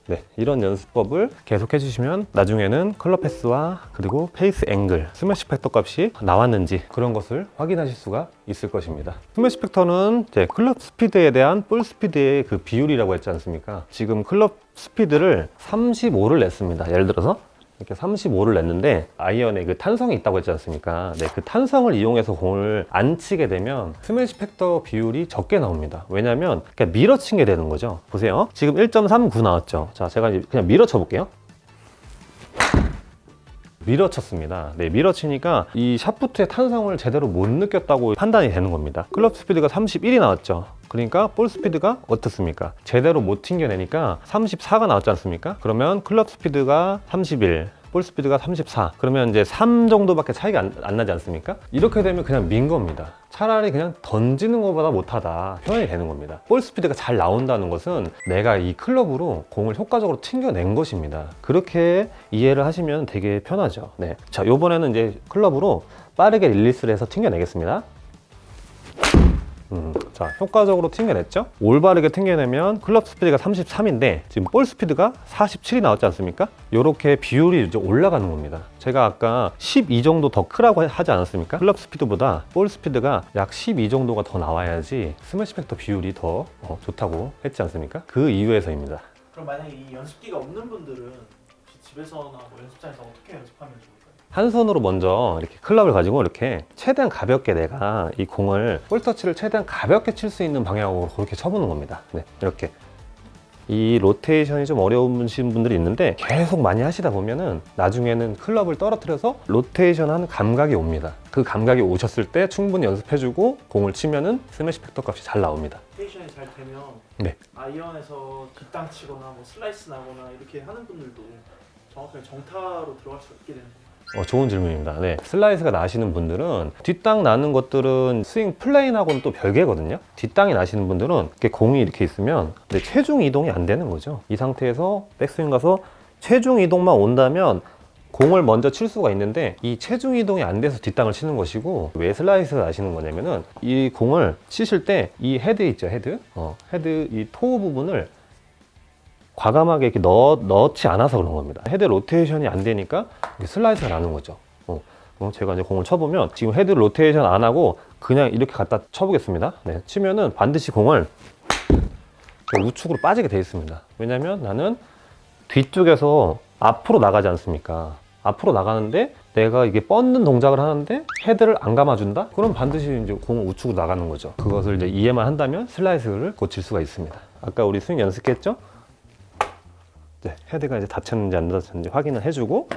네, 이런 연습법을 계속 해주시면 나중에는 클럽 패스와 그리고 페이스 앵글, 스매시 팩터 값이 나왔는지 그런 것을 확인하실 수가 있을 것입니다. 스매시 팩터는 이제 클럽 스피드에 대한 볼 스피드의 그 비율이라고 했지 않습니까? 지금 클럽 스피드를 35를 냈습니다. 예를 들어서 이렇게 35를 냈는데 아이언에 그 탄성이 있다고 했지 않습니까? 네, 그 탄성을 이용해서 공을 안 치게 되면 스매시 팩터 비율이 적게 나옵니다. 왜냐면 그냥 밀어친 게 되는 거죠. 보세요. 지금 1.39 나왔죠. 자, 제가 그냥 밀어쳐 볼게요. 밀어쳤습니다. 네, 밀어치니까 이 샤프트의 탄성을 제대로 못 느꼈다고 판단이 되는 겁니다. 클럽 스피드가 31이 나왔죠. 그러니까 볼 스피드가 어떻습니까? 제대로 못 튕겨내니까 34가 나왔지 않습니까? 그러면 클럽 스피드가 31, 볼 스피드가 34. 그러면 이제 3 정도밖에 차이가 안 나지 않습니까? 이렇게 되면 그냥 민 겁니다. 차라리 그냥 던지는 것보다 못하다 표현이 되는 겁니다. 볼 스피드가 잘 나온다는 것은 내가 이 클럽으로 공을 효과적으로 튕겨낸 것입니다. 그렇게 이해를 하시면 되게 편하죠. 네. 자, 요번에는 이제 클럽으로 빠르게 릴리스를 해서 튕겨내겠습니다. 자, 효과적으로 튕겨냈죠? 올바르게 튕겨내면 클럽 스피드가 33인데 지금 볼 스피드가 47이 나왔지 않습니까? 이렇게 비율이 이제 올라가는 겁니다. 제가 아까 12 정도 더 크라고 하지 않았습니까? 클럽 스피드보다 볼 스피드가 약 12 정도가 더 나와야지 스매시 팩터 비율이 더 좋다고 했지 않습니까? 그 이유에서입니다. 그럼 만약에 이 연습기가 없는 분들은 혹시 집에서나 뭐 연습장에서 어떻게 연습하면 좋을까요? 한 손으로 먼저 이렇게 클럽을 가지고 이렇게 최대한 가볍게 내가 이 공을 볼터치를 최대한 가볍게 칠 수 있는 방향으로 그렇게 쳐보는 겁니다. 네, 이렇게. 이 로테이션이 좀 어려우신 분들이 있는데 계속 많이 하시다 보면은 나중에는 클럽을 떨어뜨려서 로테이션 하는 감각이 옵니다. 그 감각이 오셨을 때 충분히 연습해주고 공을 치면은 스매시 팩터 값이 잘 나옵니다. 로테이션이 잘 되면 네. 아이언에서 뒷땅 치거나 뭐 슬라이스 나거나 이렇게 하는 분들도 정확하게 정타로 들어갈 수 있게 되는 거예요. 좋은 질문입니다. 네. 슬라이스가 나시는 분들은 뒷땅 나는 것들은 스윙 플레인하고는 또 별개거든요. 뒷땅이 나시는 분들은 이렇게 공이 이렇게 있으면 근데 체중 이동이 안 되는 거죠. 이 상태에서 백스윙 가서 체중 이동만 온다면 공을 먼저 칠 수가 있는데 이 체중 이동이 안 돼서 뒷땅을 치는 것이고 왜 슬라이스가 나시는 거냐면은 이 공을 치실 때 이 헤드 있죠, 헤드. 헤드 이 토 부분을 과감하게 이렇게 넣지 않아서 그런 겁니다. 헤드 로테이션이 안 되니까 슬라이스가 나는 거죠. 제가 이제 공을 쳐보면 지금 헤드 로테이션 안 하고 그냥 이렇게 갖다 쳐보겠습니다. 네, 치면은 반드시 공을 우측으로 빠지게 돼 있습니다. 왜냐면 나는 뒤쪽에서 앞으로 나가지 않습니까? 앞으로 나가는데 내가 이게 뻗는 동작을 하는데 헤드를 안 감아준다? 그럼 반드시 이제 공은 우측으로 나가는 거죠. 그것을 이제 이해만 한다면 슬라이스를 고칠 수가 있습니다. 아까 우리 스윙 연습했죠? 네, 헤드가 이제 닫혔는지 안 닫혔는지 확인을 해주고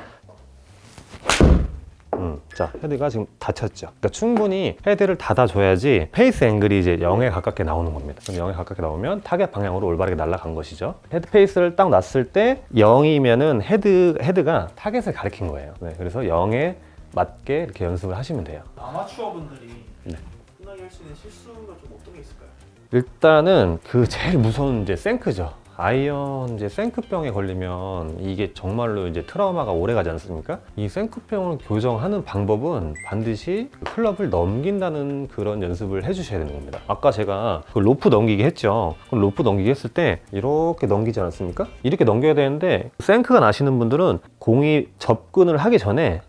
자, 헤드가 지금 닫혔죠. 그러니까 충분히 헤드를 닫아줘야지 페이스 앵글이 이제 0에 가깝게 나오는 겁니다. 그럼 0에 가깝게 나오면 타겟 방향으로 올바르게 날아간 것이죠. 헤드 페이스를 딱 놨을 때 0이면은 헤드가 타겟을 가리킨 거예요. 네, 그래서 0에 맞게 이렇게 연습을 하시면 돼요. 아마추어 분들이 네. 흔하게 할 수 있는 실수가 좀 어떤 게 있을까요? 일단은 그 제일 무서운 이제 생크죠. 아이언 이제 생크병에 걸리면 이게 정말로 이제 트라우마가 오래 가지 않습니까? 이 생크병을 교정하는 방법은 반드시 클럽을 넘긴다는 그런 연습을 해주셔야 되는 겁니다. 아까 제가 그 로프 넘기기 했죠. 그럼 로프 넘기기 했을 때 이렇게 넘기지 않았습니까? 이렇게 넘겨야 되는데 생크가 나시는 분들은 공이 접근을 하기 전에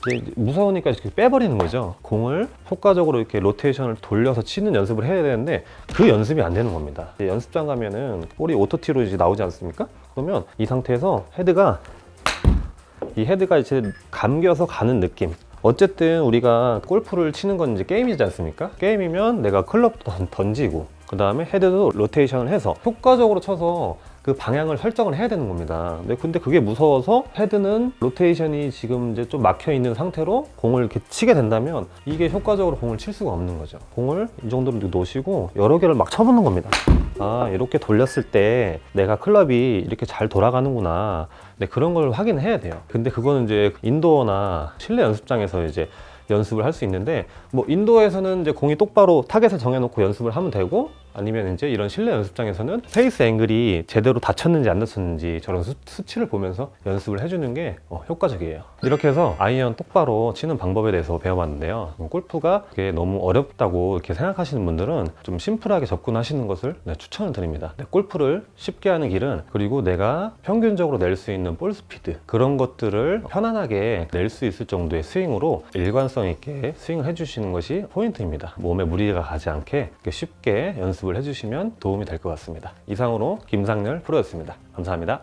이제 무서우니까 이렇게 빼버리는 거죠. 공을 효과적으로 이렇게 로테이션을 돌려서 치는 연습을 해야 되는데 그 연습이 안 되는 겁니다. 이제 연습장 가면은 볼이 오토티로 이제 나오지 않습니까? 그러면 이 상태에서 이 헤드가 이제 감겨서 가는 느낌. 어쨌든 우리가 골프를 치는 건 이제 게임이지 않습니까? 게임이면 내가 클럽도 던지고 그 다음에 헤드도 로테이션을 해서 효과적으로 쳐서 그 방향을 설정을 해야 되는 겁니다. 근데 그게 무서워서 헤드는 로테이션이 지금 이제 좀 막혀 있는 상태로 공을 이렇게 치게 된다면 이게 효과적으로 공을 칠 수가 없는 거죠. 공을 이 정도로 놓으시고 여러 개를 막 쳐보는 겁니다. 아, 이렇게 돌렸을 때 내가 클럽이 이렇게 잘 돌아가는구나. 네, 그런 걸 확인해야 돼요. 근데 그거는 이제 인도어나 실내 연습장에서 이제 연습을 할 수 있는데 뭐 인도에서는 이제 공이 똑바로 타겟을 정해놓고 연습을 하면 되고 아니면 이제 이런 실내 연습장에서는 페이스 앵글이 제대로 닫혔는지 안 닫혔는지 저런 수치를 보면서 연습을 해주는 게 효과적이에요. 이렇게 해서 아이언 똑바로 치는 방법에 대해서 배워봤는데요. 골프가 그게 너무 어렵다고 이렇게 생각하시는 분들은 좀 심플하게 접근하시는 것을 추천을 드립니다. 골프를 쉽게 하는 길은 그리고 내가 평균적으로 낼 수 있는 볼 스피드 그런 것들을 편안하게 낼 수 있을 정도의 스윙으로 일관성 있게 스윙을 해주시는 것이 포인트입니다. 몸에 무리가 가지 않게 쉽게 연습을 해주시면 도움이 될 것 같습니다. 이상으로 김상렬 프로였습니다. 감사합니다.